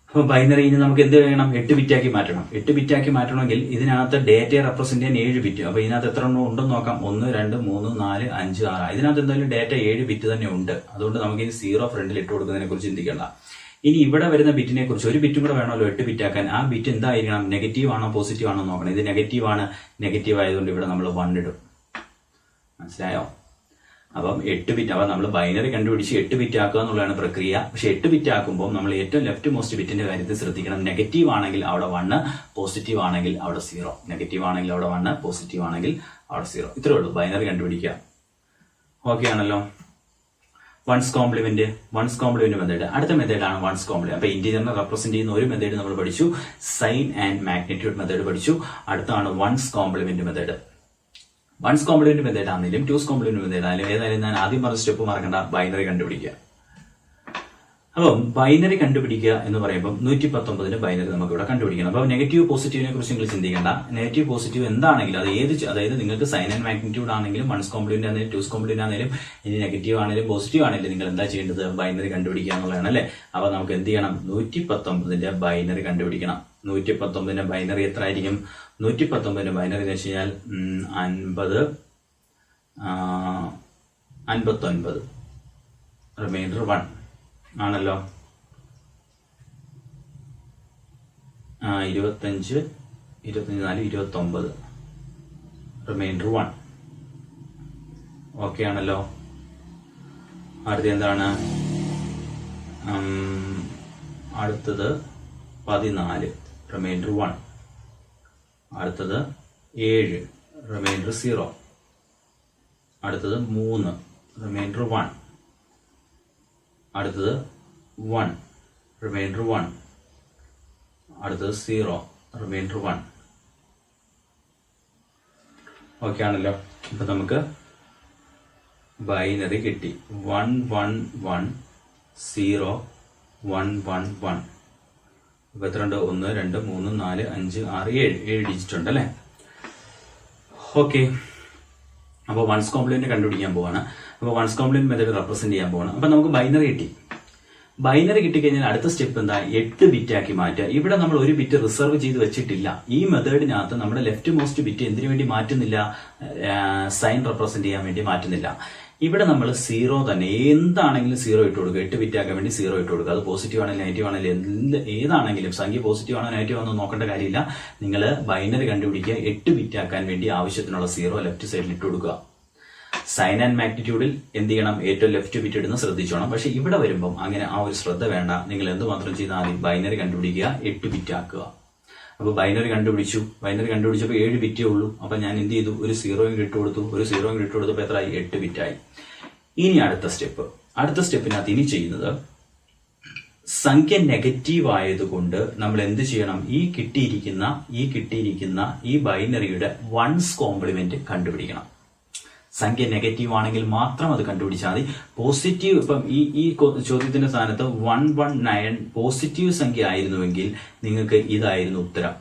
അപ്പൊ ബൈനറി ഇനി നമുക്ക് എന്ത് വേണം? 8 ബിറ്റാക്കി മാറ്റണം. 8 ബിറ്റാക്കി മാറ്റണമെങ്കിൽ ഇതിനകത്ത് ഡേറ്റയെ റെപ്രസെന്റ് ചെയ്യാൻ 7 ബിറ്റ്. അപ്പൊ ഇതിനകത്ത് എത്ര എണ്ണം ഉണ്ടെന്ന് നോക്കാം. 1 2 3 4 5 6. ഇതിനകത്ത് എന്തായാലും ഡേറ്റ 7 ബിറ്റ് തന്നെ ഉണ്ട്. അതുകൊണ്ട് നമുക്ക് ഇനി 0 ഫ്രണ്ടിൽ ഇട്ട് കൊടുക്കുന്നതിനെ കുറിച്ച് ചിന്തിക്കേണ്ട. ഇനി ഇവിടെ വരുന്ന ബിറ്റിനെ കുറിച്ച്, ഒരു ബിറ്റും കൂടെ വേണമല്ലോ 8 ബിറ്റ് ആക്കാൻ. ആ ബിറ്റ് എന്തായിരിക്കണം? നെഗറ്റീവ് ആണോ പോസിറ്റീവ് ആണോ നോക്കണം. ഇത് നെഗറ്റീവ് ആണ്. നെഗറ്റീവ് ആയതുകൊണ്ട് ഇവിടെ നമ്മൾ 1 ഇടും. മനസ്സിലായോ? അപ്പം 8 ബിറ്റ്. അപ്പൊ നമ്മൾ ബൈനറി കണ്ടുപിടിച്ച് 8 ബിറ്റ് ആക്കുക എന്നുള്ളതാണ് പ്രക്രിയ. പക്ഷെ 8 ബിറ്റ് ആക്കുമ്പോൾ നമ്മൾ ഏറ്റവും ലെഫ്റ്റ് മോസ്റ്റ് ബിറ്റിന്റെ കാര്യത്തിൽ ശ്രദ്ധിക്കണം. നെഗറ്റീവ് ആണെങ്കിൽ അവിടെ 1, പോസിറ്റീവ് ആണെങ്കിൽ അവിടെ 0. നെഗറ്റീവ് ആണെങ്കിൽ അവിടെ 1, പോസിറ്റീവ് ആണെങ്കിൽ അവിടെ 0. ഇത്രേ ഉള്ളൂ ബൈനറി കണ്ടുപിടിക്കുക. ഓക്കെ ആണല്ലോ. One's complement method. അടുത്ത മെത്തേഡാണ് വൺസ് കോംപ്ലിമെന്റ്. അപ്പൊ ഇന്റീജറിനെ റെപ്രസെന്റ് ചെയ്യുന്ന ഒരു മെത്തേഡ് നമ്മൾ പഠിച്ചു, സൈൻ ആൻഡ് മാഗ്നിറ്റ്യൂഡ് മെത്തേഡ് പഠിച്ചു. അടുത്താണ് one's complement method. One's complement method ആണെങ്കിലും ടൂസ് കോംപ്ലിമെന്റ് മെത്തേഡ് ആണെങ്കിലും ഏതായാലും ഞാൻ ആദ്യം പറഞ്ഞ സ്റ്റെപ്പ് മറക്കണ്ട, ബൈനറി കണ്ടുപിടിക്കുക. അപ്പം ബൈനറി കണ്ടുപിടിക്കുക എന്ന് പറയുമ്പോൾ 119 ബൈനറി നമുക്ക് ഇവിടെ കണ്ടുപിടിക്കണം. അപ്പോൾ നെഗറ്റീവ് പോസിറ്റീവിനെ കുറിച്ച് നിങ്ങൾ ചിന്തിക്കേണ്ട. നെഗറ്റീവ് പോസിറ്റീവ് എന്താണെങ്കിലും അത് അതായത് നിങ്ങൾക്ക് സൈൻ ആൻഡ് മാഗ്നിറ്റ്യൂഡ് ആണെങ്കിലും വൺസ് കോംപ്ലിമെന്റ് ആണെങ്കിലും ടൂസ് കോംപ്ലിമെന്റ് ആണെങ്കിലും ഇനി നെഗറ്റീവ് ആണെങ്കിലും പോസിറ്റീവ് ആണെങ്കിലും നിങ്ങൾ എന്താ ചെയ്യേണ്ടത്? ബൈനറി കണ്ടുപിടിക്കുക എന്നുള്ളതാണ് അല്ലേ. അപ്പൊ നമുക്ക് എന്ത് ചെയ്യണം? 119 ബൈനറി കണ്ടുപിടിക്കണം. 119 ബൈനറി എത്ര ആയിരിക്കും? 119 ബൈനറി എന്ന് വെച്ച് കഴിഞ്ഞാൽ 59 റിമൈൻഡർ 1 ആണല്ലോ. 25 24 29 റിമൈൻഡർ 1 ഓക്കെ ആണല്ലോ. അടുത്ത എന്താണ്? അടുത്തത് 14 റിമൈൻഡർ 1. അടുത്തത് 7 റിമൈൻഡർ 0. അടുത്തത് 3 റിമൈൻഡർ 1. അടുത്തത് 1 റിമൈൻഡർ 1. അടുത്തത് 0 റിമൈൻഡർ 1 ഓക്കെ ആണല്ലോ. ഇപ്പൊ നമുക്ക് ബൈനറി കിട്ടി 1 1 1 0 1 1 1. ഇപ്പൊ എത്ര ഉണ്ട്? 1 2 3 4 5 6 7 ഡിജിറ്റ് ഉണ്ട് അല്ലെ. ഓക്കെ, അപ്പൊ വൺസ് കോംപ്ലിമെന്റ് കണ്ടുപിടിക്കാൻ പോവാണ്. അപ്പൊ വൺസ് കോംപ്ലിമെന്റ് മെത്തേഡ് റെപ്രസെന്റ് ചെയ്യാൻ പോവാണ്. അപ്പൊ നമുക്ക് ബൈനറി കിട്ടി. ബൈനറി കിട്ടിക്കഴിഞ്ഞാൽ അടുത്ത സ്റ്റെപ്പ് എന്താ? 8 ബിറ്റ് ആക്കി മാറ്റുക. ഇവിടെ നമ്മൾ ഒരു ബിറ്റ് റിസർവ് ചെയ്ത് വെച്ചിട്ടില്ല. ഈ മെത്തേഡിനകത്ത് നമ്മുടെ ലെഫ്റ്റ് മോസ്റ്റ് ബിറ്റ് എന്തിനു വേണ്ടി മാറ്റുന്നില്ല? സൈൻ റെപ്രസെന്റ് ചെയ്യാൻ വേണ്ടി മാറ്റുന്നില്ല. ഇവിടെ നമ്മൾ 0 തന്നെ, എന്താണെങ്കിലും 0 ഇട്ട് കൊടുക്കുക. 8 ബിറ്റ് ആക്കാൻ വേണ്ടി 0 ഇട്ട് കൊടുക്കുക. അത് പോസിറ്റീവ് ആണെങ്കിലും നെഗറ്റീവ് ആണെങ്കിലും ഏതാണെങ്കിലും, സംഖ്യ പോസിറ്റീവ് ആണോ നെഗറ്റീവ് ആണോ നോക്കേണ്ട കാര്യമില്ല. നിങ്ങൾ ബൈനറി കണ്ടുപിടിക്കുക. 8 ബിറ്റ് ആക്കാൻ വേണ്ടി ആവശ്യത്തിനുള്ള 0 ലെഫ്റ്റ് സൈഡിൽ ഇട്ട് കൊടുക്കുക. സൈൻ ആൻഡ് മാഗ്നിറ്റ്യൂഡിൽ എന്ത് ചെയ്യണം? ഏറ്റവും ലെഫ്റ്റ് ബിറ്റ് ഇടുന്ന ശ്രദ്ധിച്ചോണം. പക്ഷെ ഇവിടെ വരുമ്പം അങ്ങനെ ആ ഒരു ശ്രദ്ധ വേണ്ട. നിങ്ങൾ എന്തുമാത്രം ചെയ്താൽ മതി? ബൈനറി കണ്ടുപിടിക്കുക, 8 ബിറ്റ് ആക്കുക. അപ്പൊ ബൈനറി കണ്ടുപിടിച്ചു. ബൈനറി കണ്ടുപിടിച്ചപ്പോൾ 7 ബിറ്റേ ഉള്ളൂ. അപ്പൊ ഞാൻ എന്ത് ചെയ്തു? ഒരു 0 ഇട്ട് കൊടുത്തു. ഒരു 0 ഇട്ട് കൊടുത്തപ്പോൾ എത്രയായി? 8 ബിറ്റായി. ഇനി അടുത്ത സ്റ്റെപ്പിനകത്ത് ഇനി ചെയ്യുന്നത്, സംഖ്യ നെഗറ്റീവ് ആയതുകൊണ്ട് നമ്മൾ എന്ത് ചെയ്യണം? ഈ കിട്ടിയിരിക്കുന്ന ഈ ബൈനറിയുടെ വൺസ് കോംപ്ലിമെന്റ് കണ്ടുപിടിക്കണം. സംഖ്യ നെഗറ്റീവ് ആണെങ്കിൽ മാത്രം അത് കണ്ടുപിടിച്ചാൽ മതി. പോസിറ്റീവ്, ഇപ്പം ഈ ചോദ്യത്തിന്റെ സ്ഥാനത്ത് 119 പോസിറ്റീവ് സംഖ്യ ആയിരുന്നുവെങ്കിൽ നിങ്ങൾക്ക് ഇതായിരുന്നു ഉത്തരം.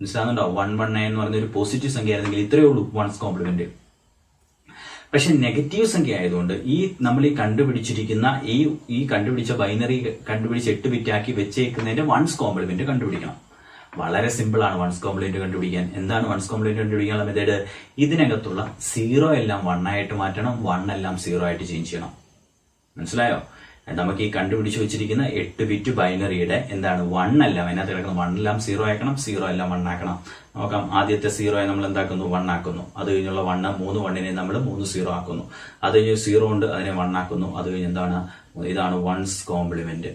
മനസ്സിലാകുന്നുണ്ടോ? 119 എന്ന് പറഞ്ഞ ഒരു പോസിറ്റീവ് സംഖ്യ ആയിരുന്നെങ്കിൽ ഇത്രയേ ഉള്ളൂ വൺസ് കോംപ്ലിമെന്റ്. പക്ഷെ നെഗറ്റീവ് സംഖ്യ ആയതുകൊണ്ട് നമ്മൾ ഈ കണ്ടുപിടിച്ചിരിക്കുന്ന ഈ കണ്ടുപിടിച്ച ബൈനറി കണ്ടുപിടിച്ച് 8 ബിറ്റ് ആക്കി വെച്ചേക്കുന്നതിന്റെ വൺസ് കോംപ്ലിമെന്റ് കണ്ടുപിടിക്കണം. വളരെ സിമ്പിൾ ആണ് വൺസ് കോംപ്ലിമെന്റ് കണ്ടുപിടിക്കാൻ. എന്താണ് വൺസ് കോംപ്ലിമെന്റ് കണ്ടുപിടിക്കാനുള്ള മെത്തേഡ്? ഇതിനകത്തുള്ള 0 എല്ലാം 1 ആയിട്ട് മാറ്റണം, 1 എല്ലാം 0 ആയിട്ട് ചേഞ്ച് ചെയ്യണം. മനസ്സിലായോ? നമുക്ക് ഈ കണ്ടുപിടിച്ച് വെച്ചിരിക്കുന്ന 8 ബിറ്റ് ബൈനറിയുടെ എന്താണ് 1 എല്ലാം അതിനകത്ത് കിടക്കുന്ന 1 എല്ലാം 0 ആക്കണം, 0 എല്ലാം 1 ആക്കണം. നോക്കാം. ആദ്യത്തെ 0 നമ്മൾ എന്താക്കുന്നു? 1 ആക്കുന്നു. അത് കഴിഞ്ഞുള്ള 1 3 1നെ നമ്മൾ 3 0 ആക്കുന്നു. അത് കഴിഞ്ഞ് 0 ഉണ്ട്, അതിനെ 1 ആക്കുന്നു. അത് കഴിഞ്ഞ് എന്താണ്? ഇതാണ് വൺസ് കോംപ്ലിമെന്റ്.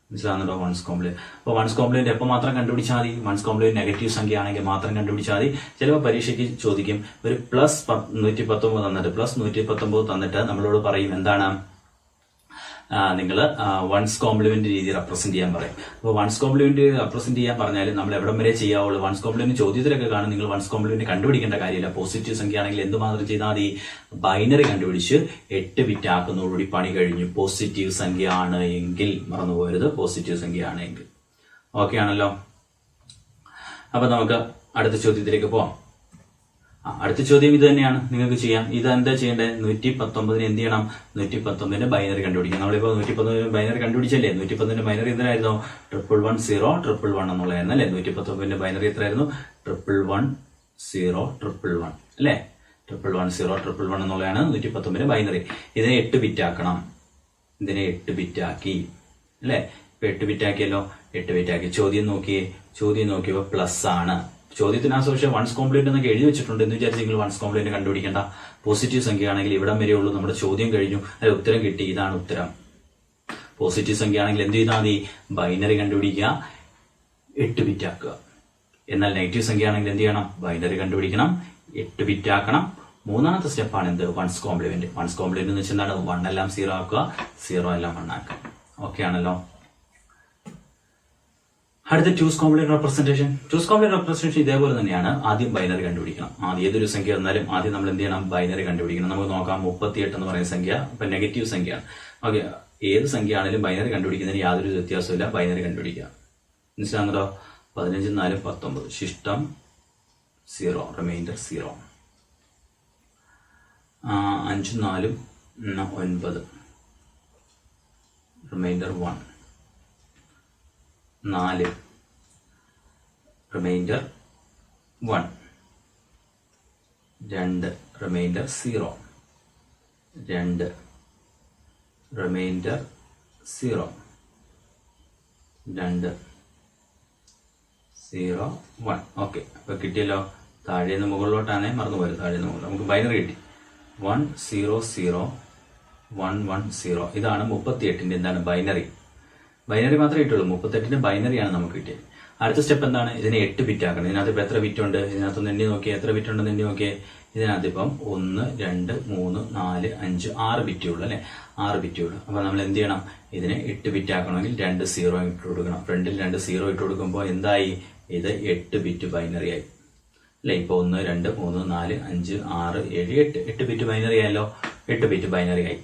മനസ്സിലാകുന്നുണ്ടോ? One's complement. അപ്പൊ വൺസ് കോംപ്ലിമെന്റ് എപ്പോൾ മാത്രം കണ്ടുപിടിച്ചാൽ മതി? വൺസ് കോംപ്ലിമെന്റ് നെഗറ്റീവ് സംഖ്യ ആണെങ്കിൽ മാത്രം കണ്ടുപിടിച്ചാൽ മതി. ചിലപ്പോൾ പരീക്ഷയ്ക്ക് ചോദിക്കും, ഒരു പ്ലസ് 119 തന്നിട്ട്, പ്ലസ് 119 തന്നിട്ട് നമ്മളോട് പറയും എന്താണ്? നിങ്ങൾ വൺസ് കോംപ്ലിമെന്റ് രീതി റെപ്രസെന്റ് ചെയ്യാൻ പറയും. അപ്പോൾ വൺസ് കോംപ്ലിമെന്റ് റെപ്രസെന്റ് ചെയ്യാൻ പറഞ്ഞാൽ നമ്മൾ എവിടം വരെ ചെയ്യാവുള്ളൂ? വൺസ് കോംപ്ലിമെന്റ് ചോദ്യത്തിലൊക്കെ കാണും. നിങ്ങൾ വൺസ് കോംപ്ലിമെന്റ് കണ്ടുപിടിക്കേണ്ട കാര്യമില്ല. പോസിറ്റീവ് സംഖ്യ ആണെങ്കിൽ എന്തുമാത്രം ചെയ്താൽ മതി? ബൈനറി കണ്ടുപിടിച്ച് 8 ബിറ്റ് ആക്കുന്നതോടുകൂടി പണി കഴിഞ്ഞു. പോസിറ്റീവ് സംഖ്യ ആണ് എങ്കിൽ, മറന്നുപോകരുത്, പോസിറ്റീവ് സംഖ്യ ആണ് എങ്കിൽ. ഓക്കെ ആണല്ലോ. അപ്പൊ നമുക്ക് അടുത്ത ചോദ്യത്തിലേക്ക് പോവാം. അടുത്ത ചോദ്യം ഇത് തന്നെയാണ്, നിങ്ങൾക്ക് ചെയ്യാം. ഇതെന്താ ചെയ്യേണ്ടത്? 119 എന്ത് ചെയ്യണം? 119 ബൈനറി കണ്ടുപിടിക്കണം. നമ്മളിപ്പോ 119 ബൈനറി കണ്ടുപിടിച്ചല്ലേ? 119 ബൈനറി എന്തായിരുന്നു? 1110111 എന്നുള്ളതായിരുന്നു അല്ലെ? 119 ബൈനറി എത്രയായിരുന്നു? 1110111 അല്ലെ? 1110111 എന്നുള്ളതാണ് 119 ബൈനറി. ഇതിനെ 8 ബിറ്റ് ആക്കണം. ഇതിനെ 8 ബിറ്റ് ആക്കി അല്ലെ? ഇപ്പൊ 8 ബിറ്റ് ആക്കിയല്ലോ. 8 ബിറ്റ് ആക്കി. ചോദ്യം നോക്കിയപ്പോ പ്ലസ് ആണ്. ചോദ്യത്തിന് പക്ഷേ വൺസ് കോംപ്ലിമെന്റ് എന്നൊക്കെ എഴുതി വെച്ചിട്ടുണ്ട് എന്ന് വിചാരിച്ച് നിങ്ങൾ വൺസ് കോംപ്ലിമെന്റ് കണ്ടുപിടിക്കേണ്ട. പോസിറ്റീവ് സംഖ്യ ആണെങ്കിൽ ഇവിടം വരെ ഉള്ളൂ. നമ്മുടെ ചോദ്യം കഴിഞ്ഞു, അല്ലെ? ഉത്തരം കിട്ടി. ഇതാണ് ഉത്തരം. പോസിറ്റീവ് സംഖ്യ ആണെങ്കിൽ എന്ത് ചെയ്താൽ മതി? ബൈനറി കണ്ടുപിടിക്കുക, 8 ബിറ്റ് ആക്കുക. എന്നാൽ നെഗറ്റീവ് സംഖ്യ ആണെങ്കിൽ എന്ത് ചെയ്യണം? ബൈനറി കണ്ടുപിടിക്കണം, 8 ബിറ്റ് ആക്കണം. മൂന്നാമത്തെ സ്റ്റെപ്പാണ് എന്ത്? Once complement. വൺസ് കോംപ്ലിമെന്റ് എന്ന് വെച്ചാൽ എന്താണ്? 1 എല്ലാം 0 ആക്കുക, 0 എല്ലാം 1 ആക്കുക. ഓക്കെ ആണല്ലോ. അടുത്ത two's complement representation. Two's complement representation ഇതേപോലെ തന്നെയാണ്. ആദ്യം ബൈനറി കണ്ടുപിടിക്കണം. ഏതൊരു സംഖ്യ വന്നാലും ആദ്യം നമ്മൾ എന്ത് ചെയ്യണം? ബൈനറി കണ്ടുപിടിക്കണം. നമുക്ക് നോക്കാം. 38 എന്ന് പറയുന്ന സംഖ്യ ഇപ്പൊ നെഗറ്റീവ് സംഖ്യയാണ്. ഓക്കെ, ഏത് സംഖ്യ ആണെങ്കിലും ബൈനറി കണ്ടുപിടിക്കുന്നതിന് യാതൊരു വ്യത്യാസമില്ല. ബൈനറി കണ്ടുപിടിക്കുക. മനസ്സിലാകുന്നോ? 15 4 19. ശിഷ്ടം 0, remainder 0. 5 4 9, remainder 1. 4, remainder 1. 2, remainder 0. 2, remainder 0. 2 0 1. Okay, അപ്പൊ കിട്ടിയല്ലോ. താഴേന്ന് മുകളിലോട്ടാണേ മറന്നുപോയത്. താഴേന്ന് മുകളിൽ നമുക്ക് ബൈനറി കിട്ടി. 1 0 0 1 1 0. ഇതാണ് 38ന്റെ എന്താണ് ബൈനറി. ബൈനറി മാത്രമേ കിട്ടുള്ളൂ. 38ന്റെ ബൈനറിയാണ് നമുക്ക് കിട്ടിയത്. അടുത്ത സ്റ്റെപ്പ് എന്താണ്? ഇതിനെ 8 ബിറ്റ് ആക്കണം. ഇതിനകത്ത് ഇപ്പൊ എത്ര ബിറ്റ് ഉണ്ട്? ഇതിനകത്തൊന്ന് എണ്ണി നോക്കിയേ. എത്ര ബിറ്റ് ഉണ്ടെന്ന് എണ്ണി നോക്കിയേ. ഇതിനകത്ത് ഇപ്പം 1 2 3 4 5 6 ബിറ്റേ ഉള്ളൂ അല്ലെ? 6 ബിറ്റേ ഉള്ളൂ. അപ്പൊ നമ്മൾ എന്ത് ചെയ്യണം? ഇതിനെ 8 ബിറ്റ് ആക്കണമെങ്കിൽ 2 0 ഇട്ട് കൊടുക്കണം. ഫ്രണ്ടിൽ 2 0 ഇട്ട് കൊടുക്കുമ്പോൾ എന്തായി? ഇത് 8 ബിറ്റ് ബൈനറി ആയി അല്ലെ? ഇപ്പൊ 1 2 3 4 5 6 7 8 ബിറ്റ് ബൈനറി ആയല്ലോ. 8 ബിറ്റ് ബൈനറി ആയി.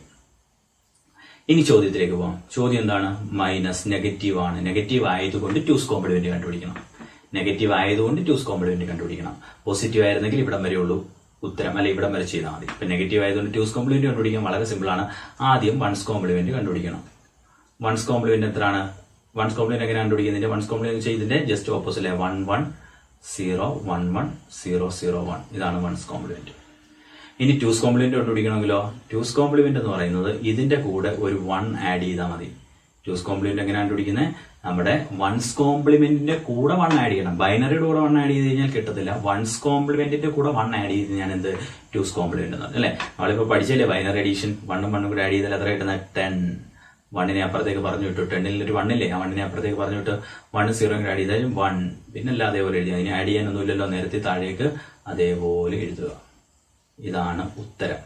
ഇനി ചോദ്യത്തിലേക്ക് പോകാം. ചോദ്യം എന്താണ്? മൈനസ് നെഗറ്റീവ് ആണ്. നെഗറ്റീവ് ആയതുകൊണ്ട് ടൂസ് കോംപ്ലിമെന്റ് കണ്ടുപിടിക്കണം. നെഗറ്റീവ് ആയതുകൊണ്ട് ടൂസ് കോംപ്ലിമെന്റ് കണ്ടുപിടിക്കണം. പോസിറ്റീവ് ആയിരുന്നെങ്കിൽ ഇവിടം വരെ ഉള്ളൂ ഉത്തരം, അല്ലെ ഇവിടം വരെ ചെയ്താൽ മതി. ഇപ്പൊ നെഗറ്റീവ് ആയതുകൊണ്ട് ടൂസ് കോംപ്ലിമെന്റ് കണ്ടുപിടിക്കാൻ വളരെ സിമ്പിൾ ആണ്. ആദ്യം വൺസ് കോംപ്ലിമെന്റ് കണ്ടുപിടിക്കണം. വൺസ് കോംപ്ലിമെന്റ് എത്രയാണ്? വൺസ് കോംപ്ലിമെന്റ് എങ്ങനെ കണ്ടുപിടിക്കുന്നതിന്റെ വൺസ് കോംപ്ലിമെന്റ് ചെയ്തതിന്റെ ജസ്റ്റ് ഓപ്പോസിറ്റ് 1 1 0 1 1 0 0 1. ഇതാണ് വൺസ് കോംപ്ലിമെന്റ്. ഇനി ടൂസ് കോംപ്ലിമെന്റ് കണ്ടുപിടിക്കണമെങ്കിലോ? ടൂസ് കോംപ്ലിമെന്റ് എന്ന് പറയുന്നത് ഇതിന്റെ കൂടെ ഒരു 1 ആഡ് ചെയ്താൽ മതി. ടൂസ് കോംപ്ലിമെന്റ് എങ്ങനെ കണ്ടുപിടിക്കുന്നത്? നമ്മുടെ വൺസ് കോംപ്ലിമെന്റിന്റെ കൂടെ 1 ആഡ് ചെയ്യണം. ബൈനറിയുടെ കൂടെ 1 ആഡ് ചെയ്ത് കഴിഞ്ഞാൽ കിട്ടത്തില്ല. വൺസ് കോംപ്ലിമെന്റിന്റെ കൂടെ 1 ആഡ് ചെയ്ത് ഞാൻ എന്ത് ടൂസ് കോംപ്ലിമെന്റ് എന്ന് അല്ലെ? നമ്മളിപ്പോ പഠിച്ചല്ലേ ബൈനറി അഡീഷൻ. 1 1 കൂടെ ആഡ് ചെയ്താൽ എത്ര കിട്ടുന്നത്? 10. 1നെ അപ്പുറത്തേക്ക് പറഞ്ഞു വിട്ടു. 10ൽ ഒരു 1 ഇല്ലേ? ആ 1നെ അപ്പുറത്തേക്ക് പറഞ്ഞു വിട്ട് 1 0 കൂടെ ആഡ് ചെയ്താലും 1. പിന്നല്ല അതേപോലെ എഴുതി. അതിനെ ആഡ് ചെയ്യാനൊന്നുമില്ലല്ലോ. നേരത്തെ താഴേക്ക് അതേപോലെ എഴുതുക. ഇതാണ് ഉത്തരം.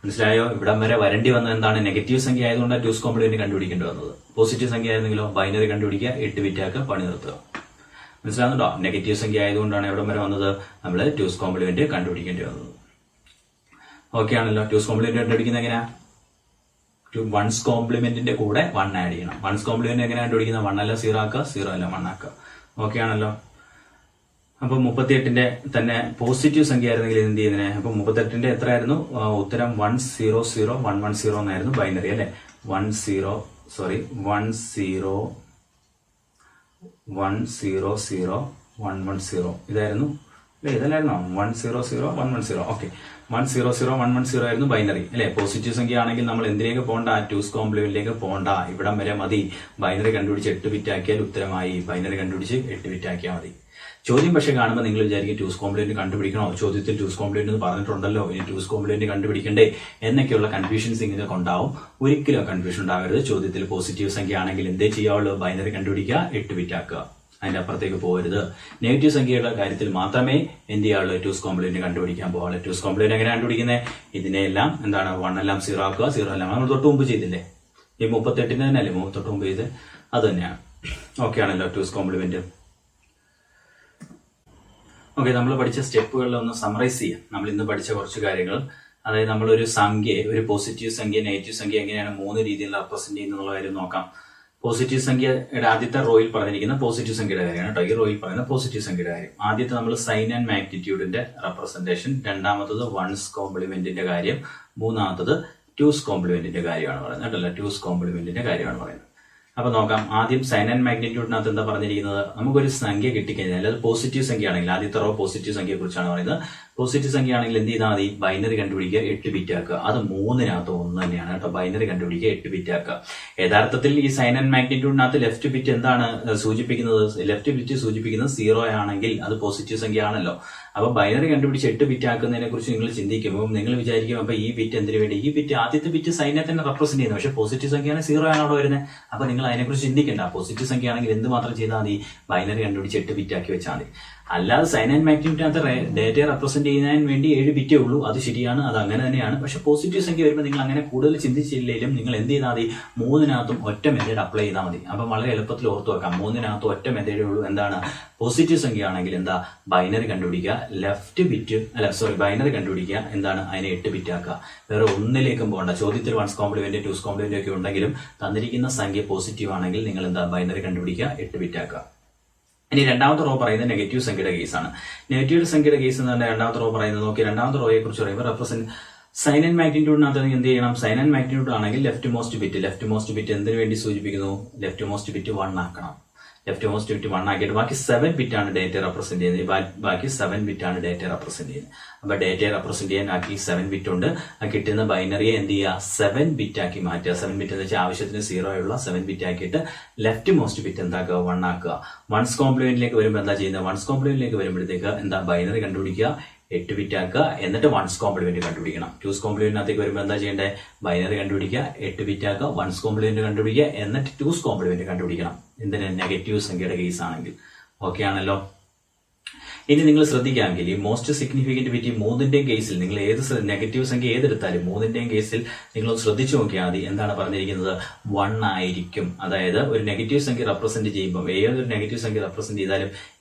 മനസ്സിലായോ? ഇവിടം വരെ വരേണ്ടി വന്നത് എന്താണ്? നെഗറ്റീവ് സംഖ്യ ആയതുകൊണ്ട് ടൂസ് കോംപ്ലിമെന്റ് കണ്ടുപിടിക്കേണ്ടി വന്നത്. പോസിറ്റീവ് സംഖ്യ ആയിരുന്നെങ്കിലോ ബൈനറി കണ്ടുപിടിക്കുക, 8 ബിറ്റ് ആക്കുക, പണി നിർത്തുക. മനസ്സിലാകുന്നുണ്ടോ? നെഗറ്റീവ് സംഖ്യ ആയതുകൊണ്ടാണ് എവിടം വരെ വന്നത്? നമ്മൾ ടൂസ് കോംപ്ലിമെന്റ് കണ്ടുപിടിക്കേണ്ടി വന്നത്. ഓക്കെ ആണല്ലോ? ടൂസ് കോംപ്ലിമെന്റ് കണ്ടുപിടിക്കുന്നത് എങ്ങനെയാ? വൺസ് കോംപ്ലിമെന്റിന്റെ കൂടെ 1 ആഡ് ചെയ്യണം. വൺസ് കോംപ്ലിമെന്റ് എങ്ങനെ കണ്ടുപിടിക്കുന്നത്? 1 അല്ല 0 ആക്കുക, 0 അല്ല 1 ആക്കുക. ഓക്കെ ആണല്ലോ? അപ്പൊ 38ന്റെ തന്നെ പോസിറ്റീവ് സംഖ്യ ആയിരുന്നെങ്കിൽ എന്ത് ചെയ്യുന്നതിനെ? അപ്പൊ 38ന്റെ എത്ര ആയിരുന്നു ഉത്തരം? 1 0 0 1 1 0 എന്നായിരുന്നു ബൈനറി അല്ലെ? 1 0 0 1 0 0 1 1 0 ഇതായിരുന്നു അല്ലെ? ഇതല്ലായിരുന്നോ? 1 0 0 1 1 0. ഓക്കെ, 1 0 0 1 1 0 ആയിരുന്നു ബൈനറി അല്ലെ? പോസിറ്റീവ് സംഖ്യ ആണെങ്കിൽ നമ്മൾ എന്തിലേക്ക് പോകണ്ട? ടൂസ് കോംപ്ലിമെന്റിലേക്ക് പോകണ്ട. ഇവിടം വരെ മതി. ബൈനറി കണ്ടുപിടിച്ച് 8 ബിറ്റ് ആക്കിയാൽ ഉത്തരമായി. ബൈനറി കണ്ടുപിടിച്ച് 8 ബിറ്റ് ആക്കിയാൽ മതി. ചോദ്യം പക്ഷെ കാണുമ്പോൾ നിങ്ങൾ വിചാരിക്കും ടൂസ് കോംപ്ലിമെന്റ് കണ്ടുപിടിക്കണോ? ചോദ്യത്തിൽ ടൂസ് കോംപ്ലിമെന്റ് എന്ന് പറഞ്ഞിട്ടുണ്ടല്ലോ, ഇനി ടൂസ് കോംപ്ലിമെന്റ് കണ്ടുപിടിക്കണ്ടേ എന്നൊക്കെയുള്ള കൺഫ്യൂഷൻസ് നിങ്ങൾക്ക് ഉണ്ടാവും. ഒരിക്കലും കൺഫ്യൂഷൻ ഉണ്ടാവരുത്. ചോദ്യത്തിൽ പോസിറ്റീവ് സംഖ്യ ആണെങ്കിൽ എന്തേ ചെയ്യാവുള്ളൂ? ബൈനറി കണ്ടുപിടിക്കുക, 8 ബിറ്റ് ആക്കുക. അതിന്റെ അപ്പുറത്തേക്ക് പോകരുത്. നെഗറ്റീവ് സംഖ്യയുടെ കാര്യത്തിൽ മാത്രമേ എന്ത് ചെയ്യാവുള്ളൂ? ടൂസ് കോംപ്ലിമെന്റ് കണ്ടുപിടിക്കാൻ പോകാവുള്ളൂ. ടൂസ് കോംപ്ലിമെന്റ് എങ്ങനെ കണ്ടുപിടിക്കുന്നത്? ഇതിനെല്ലാം എന്താണ്? 1 എല്ലാം 0 ആക്കുക, 0 എല്ലാം നമ്മൾ തൊട്ട് മുമ്പ് ചെയ്തില്ലേ? ഈ 38ന്റെ തന്നെ അല്ലേ തൊട്ട് മുമ്പ് ചെയ്ത്? അത് തന്നെയാണ്. ഓക്കെ ആണല്ലോ ടൂസ് കോംപ്ലിമെന്റ്. ഓക്കെ, നമ്മൾ പഠിച്ച സ്റ്റെപ്പുകളിൽ ഒന്ന് സമറൈസ് ചെയ്യാം. നമ്മൾ ഇന്ന് പഠിച്ച കുറച്ച് കാര്യങ്ങൾ. അതായത് നമ്മളൊരു സംഖ്യ, ഒരു പോസിറ്റീവ് സംഖ്യ, നെഗറ്റീവ് സംഖ്യ എങ്ങനെയാണ് 3 രീതിയിൽ റെപ്രസെന്റ് ചെയ്യുന്നുള്ള കാര്യം നോക്കാം. പോസിറ്റീവ് സംഖ്യയുടെ ആദ്യത്തെ റോയിൽ പറഞ്ഞിരിക്കുന്ന പോസിറ്റീവ് സംഖ്യയുടെ കാര്യമാണ് കേട്ടോ. ഈ റോയിൽ പറയുന്ന പോസിറ്റീവ് സംഖ്യയുടെ കാര്യം. ആദ്യത്തെ നമ്മൾ സൈൻ ആൻഡ് മാഗ്നിറ്റ്യൂഡിന്റെ റെപ്രസെന്റേഷൻ, രണ്ടാമത്തത് വൺസ് കോംപ്ലിമെന്റിന്റെ കാര്യം, മൂന്നാമത്തത് ടൂസ് കോംപ്ലിമെന്റിന്റെ കാര്യമാണ് പറയുന്നത് കേട്ടല്ലോ. ടൂസ് കോംപ്ലിമെന്റിന്റെ കാര്യമാണ് പറയുന്നത്. അപ്പൊ നോക്കാം. ആദ്യം സൈൻ ആൻഡ് മാഗ്നിറ്റ്യൂഡിനകത്ത് എന്താ പറഞ്ഞിരിക്കുന്നത്? നമുക്കൊരു സംഖ്യ കിട്ടിക്കഴിഞ്ഞാൽ അത് പോസിറ്റീവ് സംഖ്യ ആണെങ്കിൽ, ആദ്യത്തെ റോ പോസിറ്റീവ് സംഖ്യയെ കുറിച്ചാണ് പറയുന്നത്. പോസിറ്റീവ് സംഖ്യ ആണെങ്കിൽ എന്ത് ചെയ്താൽ മതി? ബൈനറി കണ്ടുപിടിക്കുക, 8 ബിറ്റ് ആക്കുക. അത് 3-നകത്ത് 1 തന്നെയാണ് കേട്ടോ. ബൈനറി കണ്ടുപിടിക്കുക, 8 ബിറ്റ് ആക്കുക. യഥാർത്ഥത്തിൽ ഈ സൈൻ ആൻഡ് മാഗ്നിറ്റ്യൂഡിനകത്ത് ലെഫ്റ്റ് ബിറ്റ് എന്താണ് സൂചിപ്പിക്കുന്നത്? ലെഫ്റ്റ് ബിറ്റ് സൂചിപ്പിക്കുന്നത് 0 ആണെങ്കിൽ അത് പോസിറ്റീവ് സംഖ്യ ആണല്ലോ. അപ്പൊ ബൈനറി കണ്ടുപിടിച്ച് 8 ബിറ്റ് ആക്കുന്നതിനെ കുറിച്ച് നിങ്ങൾ ചിന്തിക്കുമ്പോൾ നിങ്ങൾ വിചാരിക്കും അപ്പൊ ഈ ബിറ്റ് എന്തിനു വേണ്ടി? ഈ ബിറ്റ് ആദ്യത്തെ ബിറ്റ് സൈനെ തന്നെ റെപ്രസെന്റ് ചെയ്യുന്നത്, പക്ഷെ പോസിറ്റീവ് സംഖ്യയാണ് 0 ആണ് അവിടെ വരുന്നത്. അപ്പൊ നിങ്ങൾ അതിനെക്കുറിച്ച് ചിന്തിക്കേണ്ട. പോസിറ്റീവ് സംഖ്യ ആണെങ്കിൽ എന്ത് മാത്രം ചെയ്താൽ മതി? ബൈനറി കണ്ടുപിടിച്ച് 8 ബിറ്റ് ആക്കി വെച്ചാൽ മതി. അല്ലാതെ സൈൻ ആൻഡ് മാഗ്നിറ്റ്യൂഡിനകത്ത് ഡേറ്റയെ റെപ്രസെന്റ് ചെയ്യുന്നതിന് വേണ്ടി 7 ബിറ്റേ ഉള്ളൂ. അത് ശരിയാണ്, അത് അങ്ങനെ തന്നെയാണ്. പക്ഷെ പോസിറ്റീവ് സംഖ്യ വരുമ്പോൾ നിങ്ങൾ അങ്ങനെ കൂടുതൽ ചിന്തിച്ചില്ലെങ്കിലും നിങ്ങൾ എന്ത് ചെയ്താൽ മതി, 3-നകത്തും ഒറ്റ മെത്തേഡ് അപ്ലൈ ചെയ്താൽ മതി. അപ്പം വളരെ എളുപ്പത്തിൽ ഓർത്ത് വെക്കാം. 3-നകത്തും ഒറ്റ മെത്തേഡേ ഉള്ളൂ. എന്താണ്? പോസിറ്റീവ് സംഖ്യ ആണെങ്കിൽ എന്താ, ബൈനറി കണ്ടുപിടിക്കുക, ബൈനറി കണ്ടുപിടിക്കുക, എന്താണ്, അതിനെ 8 ബിറ്റ് ആക്കുക. വേറെ ഒന്നിലേക്കും പോകണ്ട. ചോദ്യത്തിൽ 1s കോംപ്ലിമെന്റ് 2s കോംപ്ലിമെന്റ് ഒക്കെ ഉണ്ടെങ്കിലും തന്നിരിക്കുന്ന സംഖ്യ പോസിറ്റീവ് ആണെങ്കിൽ നിങ്ങൾ എന്താ, ബൈനറി കണ്ടുപിടിക്കുക, 8 ബിറ്റ് ആക്കുക. ഇനി രണ്ടാമത്തെ റോ പറയുന്നത് നെഗറ്റീവ് സംഖ്യയുടെ കേസാണ്. നെഗറ്റീവ് സംഖ്യയുടെ കേസ് എന്ന് രണ്ടാമത്തെ റോ പറയുന്നത് നോക്കി. രണ്ടാമത്തെ റോയെ കുറിച്ച് പറയുമ്പോൾ റെപ്രസെന്റ് സൈൻ ആൻഡ് മാഗ്നിറ്റ്യൂഡിനകത്ത് എന്ത് ചെയ്യണം, സൈൻ ആൻഡ് മാഗ്നിറ്റ്യൂഡ് ആണെങ്കിൽ ലെഫ്റ്റ് മോസ്റ്റ് ബിറ്റ് എന്തിനു വേണ്ടി സൂചിപ്പിക്കുന്നു, ലെഫ്റ്റ് മോസ്റ്റ് ബിറ്റ് 1 ആക്കണം. ലെഫ്റ്റ് മോസ്റ്റ് ബിറ്റ് 1 ആക്കിയിട്ട് ബാക്കി 7 ബിറ്റ് ആണ് ഡേറ്റ റെപ്രസെന്റ് ചെയ്യുന്നത്. ബാക്കി 7 ബിറ്റ് ആണ് ഡേറ്റ റെപ്രസെന്റ് ചെയ്യുന്നത്. അപ്പൊ ഡേറ്റയെ റെപ്രസെന്റ് ചെയ്യാൻ ആക്കി 7 ബിറ്റ് ഉണ്ട്. ആ കിട്ടുന്ന ബൈനറിയെ എന്ത് ചെയ്യുക, 7 ബിറ്റ് ആക്കി മാറ്റുക. 7 ബിറ്റ് എന്ന് വെച്ചാൽ ആവശ്യത്തിന് 0 ഉള്ള 7 ബിറ്റ് ആക്കിയിട്ട് ലെഫ്റ്റ് മോസ്റ്റ് ബിറ്റ് എന്താക്കുക, 1 ആക്കുക. 1s കോംപ്ലിമെന്റിലേക്ക് വരുമ്പോൾ എന്താ ചെയ്യുന്നത്, 1s കോംപ്ലിമെന്റിലേക്ക് വരുമ്പോഴത്തേക്ക് എന്താ, ബൈനറി കണ്ടുപിടിക്കുക, 8 ബിറ്റ് ആക്കുക. എന്നിട്ട് 1s കോംപ്ലിമെന്റ് കണ്ടുപിടിക്കണം. 2s കോംപ്ലിമെന്റിനകത്തേക്ക് വരുമ്പോൾ എന്താ ചെയ്യേണ്ടത്, ബൈനറി കണ്ടുപിടിക്കുക, 8 ബിറ്റ് ആക്കുക, 1s കോംപ്ലിമെന്റ് കണ്ടുപിടിക്കുക, എന്നിട്ട് 2s കോംപ്ലിമെന്റ് കണ്ടുപിടിക്കണം. എന്തിന്, നെഗറ്റീവ് സംഖ്യയുടെ കേസ് ആണെങ്കിൽ. ഓക്കെ ആണല്ലോ. ഇനി നിങ്ങൾ ശ്രദ്ധിക്കാമെങ്കിൽ ഈ മോസ്റ്റ് സിഗ്നിഫിക്കന്റ് ബിറ്റ് 3-ന്റെയും കേസിൽ നിങ്ങൾ ഏത് നെഗറ്റീവ് സംഖ്യ ഏതെടുത്താലും 3-ന്റെയും കേസിൽ നിങ്ങൾ ശ്രദ്ധിച്ചു നോക്കിയാൽ മതി. എന്താണ് പറഞ്ഞിരിക്കുന്നത്, 1 ആയിരിക്കും. അതായത് ഒരു നെഗറ്റീവ് സംഖ്യ റെപ്രസെന്റ് ചെയ്യുമ്പോൾ ഏതൊരു നെഗറ്റീവ് സംഖ്യ റെപ്രസെന്റ് ചെയ്താലും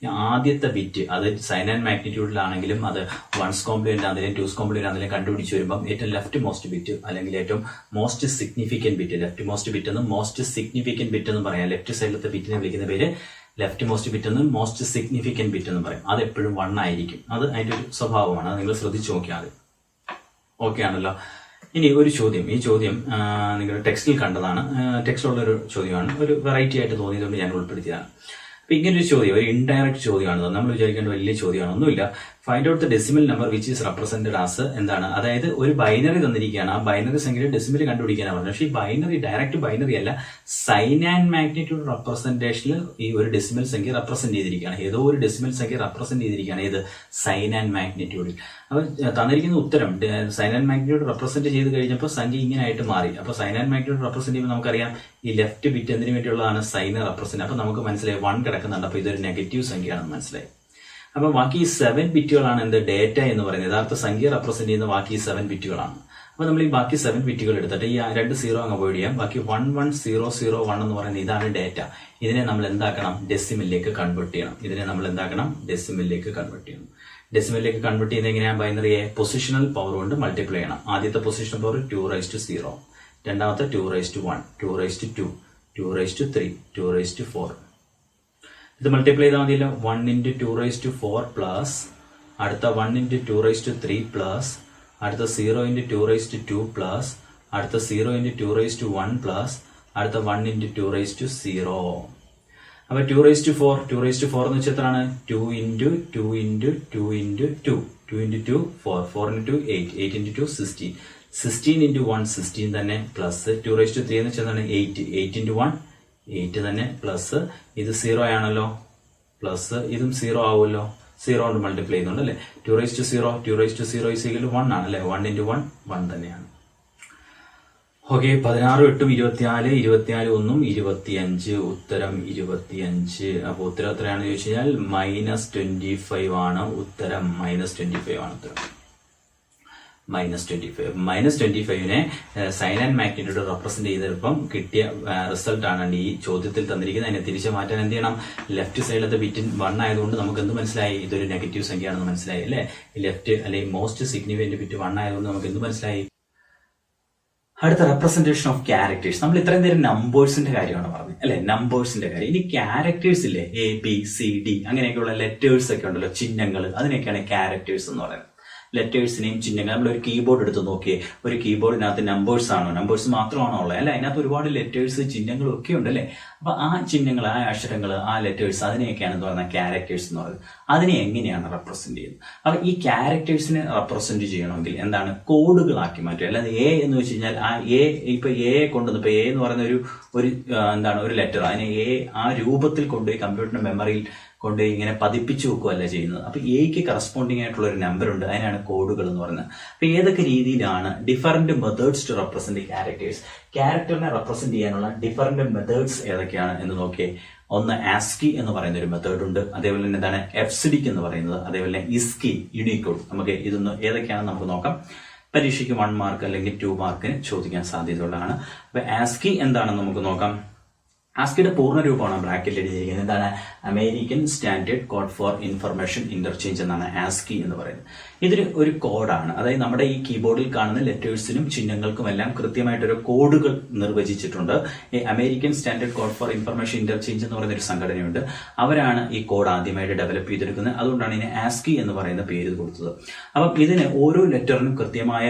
ആദ്യത്തെ ബിറ്റ് അത് സൈൻ ആൻഡ് മാഗ്നിറ്റ്യൂഡിലാണെങ്കിലും അത് 1s കോംപ്ലിമെന്റ് ആണെങ്കിലും 2s കോംപ്ലിമെന്റ് ആണെങ്കിലും കണ്ടുപിടിച്ച് വരുമ്പോൾ ഏറ്റവും ലെഫ്റ്റ് മോസ്റ്റ് ബിറ്റ് അല്ലെങ്കിൽ ഏറ്റവും most significant bit, left most bit എന്നും മോസ്റ്റ് സിഗ്നിഫിക്കന്റ് ബിറ്റ് എന്നും പറയാം. ലെഫ്റ്റ് സൈഡിലത്തെ ബിറ്റിനെ വിളിക്കുന്ന പേര് ലെഫ്റ്റ് മോസ്റ്റ് ബിറ്റ് എന്നും മോസ്റ്റ് സിഗ്നിഫിക്കന്റ് ബിറ്റ് എന്നും പറയും. അത് എപ്പോഴും 1 ആയിരിക്കും. അത് അതിന്റെ ഒരു സ്വഭാവമാണ്. അത് നിങ്ങൾ ശ്രദ്ധിച്ചു നോക്കിയാൽ മതി. ഓക്കെ ആണല്ലോ. ഇനി ഒരു ചോദ്യം, ഈ ചോദ്യം നിങ്ങളുടെ ടെക്സ്റ്റിൽ കണ്ടതാണ്. ടെക്സ്റ്റിലുള്ള ഒരു ചോദ്യമാണ്. ഒരു വെറൈറ്റി ആയിട്ട് തോന്നിയതുകൊണ്ട് ഞാൻ ഉൾപ്പെടുത്തിയതാണ്. അപ്പൊ ഇങ്ങനൊരു ചോദ്യം ഒരു ഇൻഡയറക്റ്റ് ചോദ്യമാണ്. നമ്മൾ വിചാരിക്കേണ്ട വലിയ ചോദ്യമാണ്, ഒന്നുമില്ല. Find out the decimal number which is represented as എന്താണ്, അതായത് ഒരു ബൈനറി തന്നിരിക്കുകയാണ്. ആ ബൈനറി സംഖ്യയുടെ ഡെസിമൽ കണ്ടുപിടിക്കാനാണ് പറഞ്ഞത്. പക്ഷേ ഈ ബൈനറി ഡയറക്റ്റ് ബൈനറി അല്ല, സൈൻ ആൻഡ് മാഗ്നിറ്റ്യൂഡ് റെപ്രസെന്റേഷനിൽ ഈ ഒരു ഡെസിമൽ സംഖ്യ റെപ്രസെന്റ് ചെയ്തിരിക്കുകയാണ്. ഏതോ ഒരു ഡെസിമൽ സംഖ്യ റെപ്രസെന്റ് ചെയ്തിരിക്കുകയാണ്. ഏത്, സൈൻ ആൻഡ് മാഗ്നിറ്റ്യൂഡിൽ. അപ്പൊ തന്നിരിക്കുന്ന ഉത്തരം സൈൻ ആൻഡ് മാഗ്നിറ്റ്യൂഡ് റെപ്രസെന്റ് ചെയ്ത് കഴിഞ്ഞപ്പോൾ സംഖ്യ ഇങ്ങനെ ആയിട്ട് മാറി. അപ്പൊ സൈൻ ആൻഡ് മാഗ്നിറ്റ്യൂഡ് റെപ്രസെന്റ് ചെയ്യുമ്പോൾ നമുക്കറിയാം ഈ ലെഫ്റ്റ് ബിറ്റ് എന്തിനു വേണ്ടിയുള്ളതാണ്, സൈൻ റെപ്രസെന്റ്. അപ്പൊ നമുക്ക് മനസ്സിലായി 1 കിടക്കുന്നുണ്ട്. അപ്പൊ ഇതൊരു നെഗറ്റീവ് സംഖ്യയാണെന്ന് മനസ്സിലായി. അപ്പൊ ബാക്കി 7 ബിറ്റുകളാണ് എന്ത്, ഡേറ്റ എന്ന് പറയുന്നത്. യഥാർത്ഥ സംഖ്യ റെപ്രസെന്റ് ചെയ്യുന്ന ബാക്കി 7 ബിറ്റുകളാണ്. അപ്പൊ നമ്മൾ ഈ ബാക്കി 7 ബിറ്റുകൾ എടുത്തിട്ട് ഈ 2 0 അങ്ങ് അവോയ്ഡ് ചെയ്യാം. ബാക്കി 11001 എന്ന് പറയുന്നത് ഇതാണ് ഡേറ്റ. ഇതിനെ നമ്മൾ എന്താക്കണം, ഡെസിമലിലേക്ക് കൺവേർട്ട് ചെയ്യണം. ഡെസിമലിലേക്ക് കൺവേർട്ട് ചെയ്യുന്നത് എങ്ങനെയാണ്, ബൈനറിയെ പൊസിഷണൽ പവർ കൊണ്ട് മൾട്ടിപ്ലൈ ചെയ്യണം. ആദ്യത്തെ പൊസിഷണൽ പവർ 2⁻0, രണ്ടാമത്തെ 2⁻1, 2⁻2, 2⁻3, 2⁻4. ഇത് മൾട്ടിപ്ലൈ ചെയ്താൽ മതിയല്ലോ. 1 × 2⁻4 പ്ലസ് അടുത്ത 1 × 2⁻3 പ്ലസ് അടുത്ത 0 × 2⁻2 പ്ലസ് അടുത്ത 0 × 2⁻1 പ്ലസ് അടുത്ത 1 × 2⁻0. അപ്പൊ 2⁻4 എന്ന് വെച്ചാൽ എത്രയാണ്, 2 × 2 × 2 × 2 2 × 2 4 4 × 2 8 8 × 2 16 16 × 1 16 തന്നെ പ്ലസ് 2⁻3 എന്ന് വെച്ചാൽ 8 8 × 1 8 തന്നെ പ്ലസ് ഇത് 0 ആണല്ലോ, പ്ലസ് ഇതും 0 ആവുമല്ലോ, 0 കൊണ്ട് മൾട്ടിപ്ലൈ ചെയ്യുന്നുണ്ട് അല്ലെ. 2⁻0 = 1 ആണ് അല്ലെ. 1 × 1 1 തന്നെയാണ്. ഓക്കെ, 16 8 24 24 1 25, ഉത്തരം 25. അപ്പൊ ഉത്തരം എത്രയാണെന്ന് ചോദിച്ചു കഴിഞ്ഞാൽ -25 ആണ് ഉത്തരം. -25 ആണ് ഉത്തരം. -25നെ സൈൻ ആൻഡ് മാഗ്നിറ്റ്യൂഡ് റെപ്രസെന്റ് ചെയ്തപ്പം കിട്ടിയ റിസൾട്ട് ആണ് ഈ ചോദ്യത്തിൽ തന്നിരിക്കുന്നത്. അതിനെ തിരിച്ചു മാറ്റാൻ എന്ത് ചെയ്യണം, ലെഫ്റ്റ് സൈഡിലത്തെ ബിറ്റ് 1 ആയതുകൊണ്ട് നമുക്ക് എന്ത് മനസ്സിലായി, ഇതൊരു നെഗറ്റീവ് സംഖ്യയാണെന്ന് മനസ്സിലായി അല്ലെ. ലെഫ്റ്റ് അല്ലെങ്കിൽ മോസ്റ്റ് സിഗ്നിഫിക്കന്റ് ബിറ്റ് 1 ആയതുകൊണ്ട് നമുക്ക് എന്ത് മനസ്സിലായി. അടുത്ത റെപ്രസെന്റേഷൻ ഓഫ് ക്യാരക്ടേഴ്സ്. നമ്മൾ ഇത്രയും നേരം നമ്പേഴ്സിന്റെ കാര്യമാണ് പറഞ്ഞത് അല്ലെ, നമ്പേഴ്സിന്റെ കാര്യം. ഇനി ക്യാരക്ടേഴ്സ് ഇല്ലേ, ABCD അങ്ങനെയൊക്കെയുള്ള ലെറ്റേഴ്സ് ഒക്കെ ഉണ്ടല്ലോ, ചിഹ്നങ്ങൾ, അതിനൊക്കെയാണ് ക്യാരക്ടേഴ്സ് എന്ന് പറയുന്നത്. ലെറ്റേഴ്സിനെയും ചിഹ്നങ്ങൾ, നമ്മൾ ഒരു കീബോർഡ് എടുത്ത് നോക്കിയേ, ഒരു കീബോർഡിനകത്ത് നമ്പേഴ്സ് ആണോ, നമ്പേഴ്സ് മാത്രമാണോ ഉള്ളത് അല്ലെ, അതിനകത്ത് ഒരുപാട് ലെറ്റേഴ്സ് ചിഹ്നങ്ങളും ഒക്കെ ഉണ്ട് അല്ലെ. അപ്പൊ ആ ചിഹ്നങ്ങൾ, ആ അക്ഷരങ്ങൾ, ആ ലെറ്റേഴ്സ്, അതിനെയൊക്കെയാണ് എന്ന് പറയുന്നത് ക്യാരക്ടേഴ്സ് എന്ന് പറയുന്നത്. അതിനെ എങ്ങനെയാണ് റെപ്രസെന്റ് ചെയ്യുന്നത്. അപ്പൊ ഈ ക്യാരക്ടേഴ്സിനെ റെപ്രസെന്റ് ചെയ്യണമെങ്കിൽ എന്താണ്, കോഡുകളാക്കി മാറ്റുക. അല്ലാതെ എ എന്ന് വെച്ച് കഴിഞ്ഞാൽ ആ എ ഇപ്പൊ എ കൊണ്ടുവന്ന് ഇപ്പൊ എ എന്ന് പറയുന്ന ഒരു എന്താണ് ഒരു ലെറ്റർ, അതിനെ എ ആ രൂപത്തിൽ കൊണ്ടുപോയി കമ്പ്യൂട്ടറിന്റെ മെമ്മറിയിൽ കൊണ്ട് ഇങ്ങനെ പതിപ്പിച്ചു വെക്കുകയല്ല ചെയ്യുന്നത്. അപ്പൊ എയ്ക്ക് കറസ്പോണ്ടിങ് ആയിട്ടുള്ള ഒരു നമ്പർ ഉണ്ട്, അതിനാണ് കോഡുകൾ എന്ന് പറയുന്നത്. അപ്പൊ ഏതൊക്കെ രീതിയിലാണ് different methods to represent characters, ക്യാരക്ടറിനെ റെപ്രസെന്റ് ചെയ്യാനുള്ള ഡിഫറന്റ് മെത്തേഡ്സ് ഏതൊക്കെയാണ് എന്ന് നോക്കിയേ. ഒന്ന് ആസ്കി എന്ന് പറയുന്ന ഒരു മെത്തേഡ് ഉണ്ട്, അതേപോലെ തന്നെ എന്താണ് എഫ്സിഡിക് എന്ന് പറയുന്നത്, അതേപോലെ ഇസ്കി, യൂണിക്കോഡ്. നമുക്ക് ഇതൊന്ന് ഏതൊക്കെയാണെന്ന് നമുക്ക് നോക്കാം. പരീക്ഷയ്ക്ക് 1 മാർക്ക് അല്ലെങ്കിൽ 2 മാർക്കിന് ചോദിക്കാൻ സാധ്യതയുള്ളതാണ്. അപ്പൊ ആസ്കി എന്താണെന്ന് നമുക്ക് നോക്കാം. ആസ്കിയുടെ പൂർണ്ണ രൂപമാണ് ബ്രാക്കറ്റിൽ എഴുതിയിരിക്കുന്നത്. എന്താണ്? American standard code for information interchange എന്നാണ് ആസ്കി എന്ന് പറയുന്നത്. ഇതൊരു ഒരു കോഡാണ്. അതായത് നമ്മുടെ ഈ കീബോർഡിൽ കാണുന്ന ലെറ്റേഴ്സിനും ചിഹ്നങ്ങൾക്കും എല്ലാം കൃത്യമായിട്ടൊരു കോഡുകൾ നിർവചിച്ചിട്ടുണ്ട്. ഈ American standard code for information interchange എന്ന് പറയുന്ന ഒരു സംഘടനയുണ്ട്. അവരാണ് ഈ കോഡ് ആദ്യമായിട്ട് ഡെവലപ്പ് ചെയ്തെടുക്കുന്നത്. അതുകൊണ്ടാണ് ഇതിന് ആസ്കി എന്ന് പറയുന്ന പേര് കൊടുത്തത്. അപ്പം ഇതിന് ഓരോ ലെറ്ററിനും കൃത്യമായ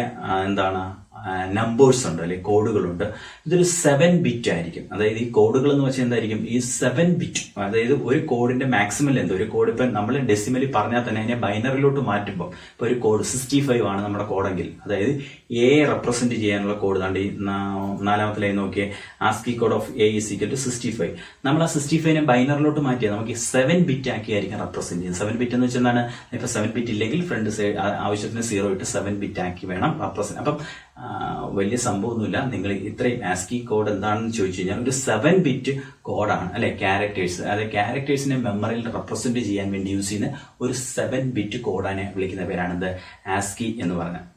നമ്പേഴ്സ് ഉണ്ട്, അല്ലെങ്കിൽ കോഡുകളുണ്ട്. ഇതൊരു 7 ബിറ്റ് ആയിരിക്കും. അതായത് ഈ കോഡുകൾ എന്ന് വെച്ചാൽ എന്തായിരിക്കും? ഈ 7 ബിറ്റ്, അതായത് ഒരു കോഡിന്റെ മാക്സിമം ലെന്ത്, ഒരു കോഡ് ഇപ്പം നമ്മൾ ഡെസിമലി പറഞ്ഞാൽ തന്നെ അതിനെ ബൈനറിലോട്ട് മാറ്റുമ്പോൾ ഇപ്പൊ ഒരു കോഡ് 65 ആണ് നമ്മുടെ കോഡെങ്കിൽ, അതായത് എ റെപ്രസെന്റ് ചെയ്യാനുള്ള കോഡ് താണ്ട് ഈ 4ാമത്തെ ലൈൻ നോക്കിയേ, ASCII code of A is equal to 65. നമ്മൾ ആ 65നെ ബൈനറിലോട്ട് മാറ്റിയാൽ നമുക്ക് 7 ബിറ്റ് ആക്കിയായിരിക്കും റെപ്രസെന്റ് ചെയ്യുന്നത്. 7 ബിറ്റ് എന്ന് വെച്ചാൽ എന്താണ്? ഇപ്പൊ 7 ബിറ്റ് ഇല്ലെങ്കിൽ ഫ്രണ്ട് സൈഡ് ആവശ്യത്തിന് 0 ഇട്ട് 7 ബിറ്റ് ആക്കി വേണം റെപ്രസെന്റ്. അപ്പം വലിയ സംഭവമൊന്നുമില്ല. നിങ്ങൾ ഇത്രയും ആസ്കി കോഡ് എന്താണെന്ന് ചോദിച്ചു കഴിഞ്ഞാൽ ഒരു 7 ബിറ്റ് കോഡാണ്, അല്ലെ? ക്യാരക്ടേഴ്സ്, അതായത് ക്യാരക്ടേഴ്സിനെ മെമ്മറിയിൽ റെപ്രസെന്റ് ചെയ്യാൻ വേണ്ടി യൂസ് ചെയ്യുന്ന ഒരു 7 ബിറ്റ് കോഡാനെ വിളിക്കുന്ന പേരാണ് ആസ്കി എന്ന് പറഞ്ഞത്.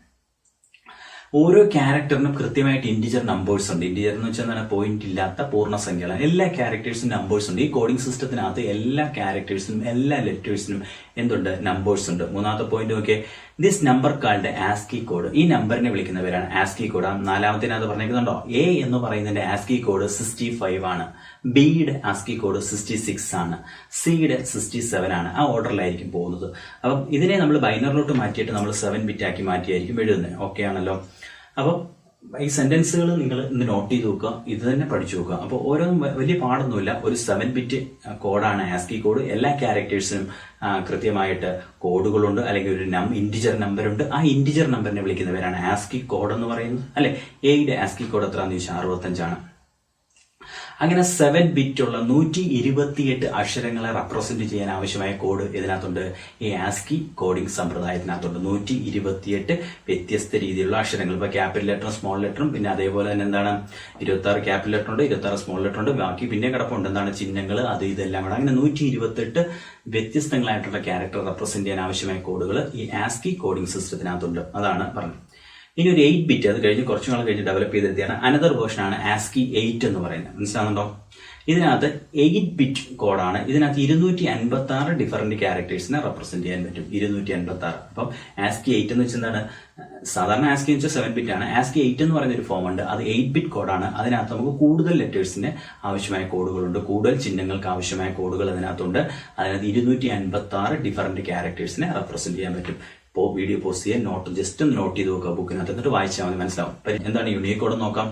ഓരോ ക്യാരക്ടറിനും കൃത്യമായിട്ട് ഇന്റിജർ നമ്പേഴ്സ് ഉണ്ട്. ഇന്റിജർ എന്ന് വെച്ചാൽ പോയിന്റ് ഇല്ലാത്ത പൂർണ്ണസംഖ്യകളാണ്. എല്ലാ ക്യാരക്ടേഴ്സിനും നമ്പേഴ്സ് ഉണ്ട്. ഈ കോഡിംഗ് സിസ്റ്റത്തിനകത്ത് എല്ലാ ക്യാരക്ടേഴ്സിനും എല്ലാ ലെറ്റേഴ്സിനും എന്തുണ്ട്? നമ്പേഴ്സ് ഉണ്ട്. 3ാമത്തെ പോയിന്റ് നോക്കിയേ, this number called ASCII code. ഈ നമ്പറിനെ വിളിക്കുന്ന പേരാണ് ആസ്കി കോഡ്. 4ാമത്തിനകത്ത് പറഞ്ഞിരിക്കുന്നുണ്ടോ? എ എന്ന് പറയുന്നതിന്റെ ആസ്കി കോഡ് 65 ആണ്, ബിയുടെ ആസ്കി കോഡ് 66 ആണ്, സിയുടെ 67 ആണ്. ആ ഓർഡറിലായിരിക്കും പോകുന്നത്. അപ്പം ഇതിനെ നമ്മൾ ബൈനറിലോട്ട് മാറ്റിയിട്ട് നമ്മൾ 7 ബിറ്റ് ആക്കി മാറ്റിയായിരിക്കും എഴുതുന്നത്. ഓക്കെ ആണല്ലോ? അപ്പം ഈ സെന്റൻസുകൾ നിങ്ങൾ ഇന്ന് നോട്ട് ചെയ്ത് നോക്കുക, ഇത് തന്നെ പഠിച്ചു നോക്കുക. അപ്പോൾ ഓരോന്നും വലിയ പാടൊന്നുമില്ല. ഒരു 7 ബിറ്റ് കോഡാണ് ആസ്കി കോഡ്. എല്ലാ ക്യാരക്ടേഴ്സിനും കൃത്യമായിട്ട് കോഡുകളുണ്ട്, അല്ലെങ്കിൽ ഒരു ഇന്റിജർ നമ്പർ ഉണ്ട്. ആ ഇന്റിജർ നമ്പറിനെ വിളിക്കുന്നവരാണ് ആസ്കി കോഡ് എന്ന് പറയുന്നത്, അല്ലെ? എയുടെ ആസ്കി കോഡ് എത്രയാണെന്ന് ചോദിച്ചാൽ 65 ആണ്. അങ്ങനെ 7 ബിറ്റ് ഉള്ള 128 അക്ഷരങ്ങളെ റെപ്രസെന്റ് ചെയ്യാൻ ആവശ്യമായ കോഡ് ഇതിനകത്തുണ്ട്. ഈ ആസ്കി കോഡിംഗ് സമ്പ്രദായത്തിനകത്തുണ്ട് 128 വ്യത്യസ്ത രീതിയിലുള്ള അക്ഷരങ്ങൾ. ഇപ്പൊ ക്യാപിറ്റൽ ലെറ്ററും സ്മോൾ ലെറ്ററും, പിന്നെ അതേപോലെ തന്നെ എന്താണ് 26 ക്യാപിറ്റൽ ലെറ്റർ ഉണ്ട്, 26 സ്മോൾ ലെറ്റർ ഉണ്ട്, ബാക്കി പിന്നെ കിടപ്പുണ്ട് എന്താണ് ചിഹ്നങ്ങൾ, അത് ഇതെല്ലാം കൂടെ. അങ്ങനെ 128 വ്യത്യസ്തങ്ങളായിട്ടുള്ള ക്യാരക്ടർ റെപ്രസെന്റ് ചെയ്യാൻ ആവശ്യമായ കോഡുകൾ ഈ ആസ്കി കോഡിംഗ് സിസ്റ്റത്തിനകത്തുണ്ട്. അതാണ് പറഞ്ഞത്. ഇനി ഒരു 8 ബിറ്റ്, അത് കഴിഞ്ഞ് കുറച്ചു നാൾ കഴിഞ്ഞ് ഡെവലപ്പ് ചെയ്തെത്തിയാണ് അനദർ വേർഷൻ ആണ് ആസ്കി 8 എന്ന് പറയുന്നത്. മനസ്സിലാവുന്നുണ്ടോ? ഇതിനകത്ത് 8 ബിറ്റ് കോഡാണ്. ഇതിനകത്ത് 256 ഡിഫറന്റ് ക്യാരക്ടേഴ്സിനെ റെപ്രസെന്റ് ചെയ്യാൻ പറ്റും. 256. അപ്പം ആസ്കി 8 എന്ന് വെച്ചാൽ എന്താണ്? സാധാരണ ആസ്കി എന്ന് വെച്ചാൽ 7 ബിറ്റ് ആണ്. ആസ്കി 8 എന്ന് പറയുന്ന ഒരു ഫോം ഉണ്ട്, അത് 8 ബിറ്റ് കോഡാണ്. അതിനകത്ത് നമുക്ക് കൂടുതൽ ലെറ്റേഴ്സിന് ആവശ്യമായ കോഡുകളുണ്ട്, കൂടുതൽ ചിഹ്നങ്ങൾക്ക് ആവശ്യമായ കോഡുകൾ അതിനകത്തുണ്ട്. അതിനകത്ത് 256 ഡിഫറന്റ് ക്യാരക്ടേഴ്സിനെ റെപ്രസെന്റ് ചെയ്യാൻ പറ്റും. ഇപ്പോൾ വീഡിയോ പോസ്റ്റ് ചെയ്യാൻ നോട്ട് ജസ്റ്റ് ഒന്ന് നോട്ട് ചെയ്ത് നോക്കുക ബുക്കിനകത്ത്, എന്നിട്ട് വായിച്ചാൽ മതി, മനസ്സിലാവും. എന്താണ് യൂണിക്കോഡ് നോക്കാം.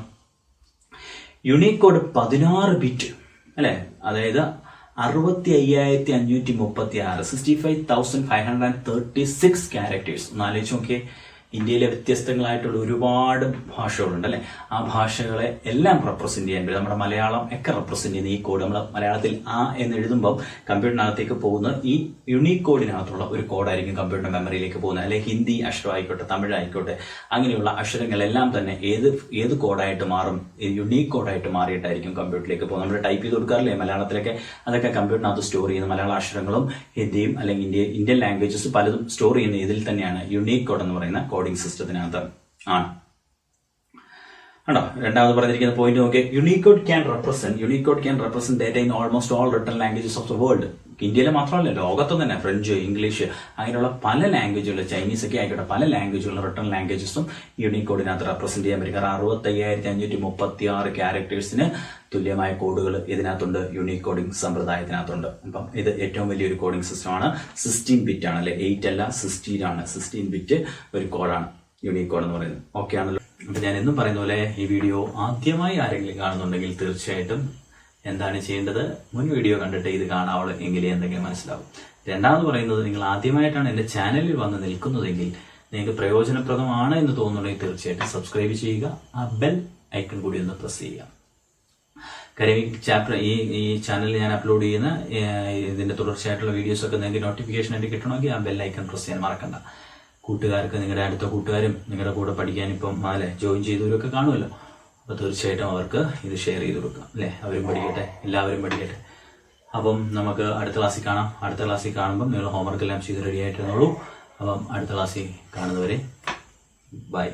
യൂണിക്കോഡ് 16 ബിറ്റ്, അല്ലെ? അതായത് 65,536 65,536 ക്യാരക്ടേഴ്സ്. ഒന്ന് ആലോചിച്ച് നോക്കിയേ. ഇന്ത്യയിലെ വ്യത്യസ്തങ്ങളായിട്ടുള്ള ഒരുപാട് ഭാഷകളുണ്ട്, അല്ലെ? ആ ഭാഷകളെ എല്ലാം റെപ്രസെന്റ് ചെയ്യാൻ പറ്റും. നമ്മുടെ മലയാളം ഒക്കെ റെപ്രസെന്റ് ചെയ്യുന്ന ഈ കോഡ്, നമ്മൾ മലയാളത്തിൽ ആ എന്ന് എഴുതുമ്പോൾ കമ്പ്യൂട്ടറിനകത്തേക്ക് പോകുന്ന ഈ യൂണിക് കോഡിനകത്തുള്ള ഒരു കോഡായിരിക്കും കമ്പ്യൂട്ടർ മെമ്മറിയിലേക്ക് പോകുന്നത്. അല്ലെങ്കിൽ ഹിന്ദി അക്ഷരം ആയിക്കോട്ടെ, തമിഴ് ആയിക്കോട്ടെ, അങ്ങനെയുള്ള അക്ഷരങ്ങളെല്ലാം തന്നെ ഏത് കോഡായിട്ട് മാറും? യുണീക് കോഡായിട്ട് മാറിയിട്ടായിരിക്കും കമ്പ്യൂട്ടറിലേക്ക് പോകുന്നത്. നമ്മൾ ടൈപ്പ് ചെയ്ത് കൊടുക്കാറില്ലേ മലയാളത്തിലൊക്കെ? അതൊക്കെ കമ്പ്യൂട്ടറിനകത്ത് സ്റ്റോർ ചെയ്യുന്ന മലയാള അക്ഷരങ്ങളും ഹിന്ദിയും അല്ലെങ്കിൽ ഇന്ത്യൻ ലാംഗ്വേജസ് പലതും സ്റ്റോർ ചെയ്യുന്ന ഇതിൽ തന്നെയാണ് യുണീക് കോഡ് എന്ന് പറയുന്ന കോഡിംഗ് സിസ്റ്റത്തിനകത്ത് ആണ്. ആണോ? രണ്ടാമത് പറഞ്ഞിരിക്കുന്ന പോയിന്റ് നോക്കിയേ. Unicode can represent data in almost all written languages of the world. ഇന്ത്യയിലെ മാത്രമല്ല, ലോകത്ത് തന്നെ ഫ്രഞ്ച്, ഇംഗ്ലീഷ്, അങ്ങനെയുള്ള പല ലാംഗ്വേജുകൾ, ചൈനീസ് ഒക്കെ ആയിക്കോട്ടെ, പല ലാംഗ്വേജുകളും റിട്ടൺ ലാംഗ്വേജസും യൂണിക്കോഡിനകത്ത് റെപ്രസെന്റ് ചെയ്യാൻ പറ്റും. കാരണം 65,536 ക്യാരക്ടേഴ്സിന് തുല്യമായ കോഡുകൾ ഇതിനകത്തുണ്ട്, യൂണിക് കോഡിംഗ് സമ്പ്രദായത്തിനകത്തുണ്ട്. അപ്പം ഇത് ഏറ്റവും വലിയൊരു കോഡിംഗ് സിസ്റ്റമാണ്. 16 ബിറ്റ് ആണ്, അല്ലെ? 8 അല്ല, 16 ആണ്. 16 ബിറ്റ് ഒരു കോഡാണ് യൂണിക് കോഡ് എന്ന് പറയുന്നത്. ഓക്കെ ആണല്ലോ? അപ്പൊ ഞാൻ എന്നും പറയുന്ന പോലെ ഈ വീഡിയോ ആദ്യമായി ആരെങ്കിലും കാണുന്നുണ്ടെങ്കിൽ തീർച്ചയായിട്ടും എന്താണ് ചെയ്യേണ്ടത്? മുൻ വീഡിയോ കണ്ടിട്ട് ഇത് കാണാവുള്ളൂ, എങ്കിലേ എന്തെങ്കിലും മനസ്സിലാവും. രണ്ടാമത് പറയുന്നത്, നിങ്ങൾ ആദ്യമായിട്ടാണ് എന്റെ ചാനലിൽ വന്ന് നിൽക്കുന്നതെങ്കിൽ, നിങ്ങൾക്ക് പ്രയോജനപ്രദമാണ് എന്ന് തോന്നുന്നുണ്ടെങ്കിൽ തീർച്ചയായിട്ടും സബ്സ്ക്രൈബ് ചെയ്യുക, ആ ബെൽ ഐക്കൺ കൂടി ഒന്ന് പ്രസ് ചെയ്യുക. കാര്യം ഈ ചാപ്റ്റർ ഈ ചാനലിൽ ഞാൻ അപ്ലോഡ് ചെയ്യുന്ന ഇതിന്റെ തുടർച്ചയായിട്ടുള്ള വീഡിയോസ് ഒക്കെ നിങ്ങൾക്ക് നോട്ടിഫിക്കേഷൻ ആയിട്ട് കിട്ടണമെങ്കിൽ ആ ബെല്ലൈക്കൺ പ്രസ് ചെയ്യാൻ മറക്കണ്ട. കൂട്ടുകാർക്ക്, നിങ്ങളുടെ അടുത്ത കൂട്ടുകാരും നിങ്ങളുടെ കൂടെ പഠിക്കാൻ ഇപ്പം ജോയിൻ ചെയ്തവരൊക്കെ കാണുമല്ലോ. അപ്പൊ തീർച്ചയായിട്ടും അവർക്ക് ഇത് ഷെയർ ചെയ്ത് കൊടുക്കാം അല്ലെ. അവരും പഠിക്കട്ടെ, എല്ലാവരും പഠിക്കട്ടെ. അപ്പം നമുക്ക് അടുത്ത ക്ലാസ്സിൽ കാണാം. അടുത്ത ക്ലാസ്സിൽ കാണുമ്പോൾ നിങ്ങൾ ഹോംവർക്ക് എല്ലാം ചെയ്ത് റെഡി ആയിട്ടിരുന്നോളൂ. അപ്പം അടുത്ത ക്ലാസ്സിൽ കാണുന്നവരെ ബൈ.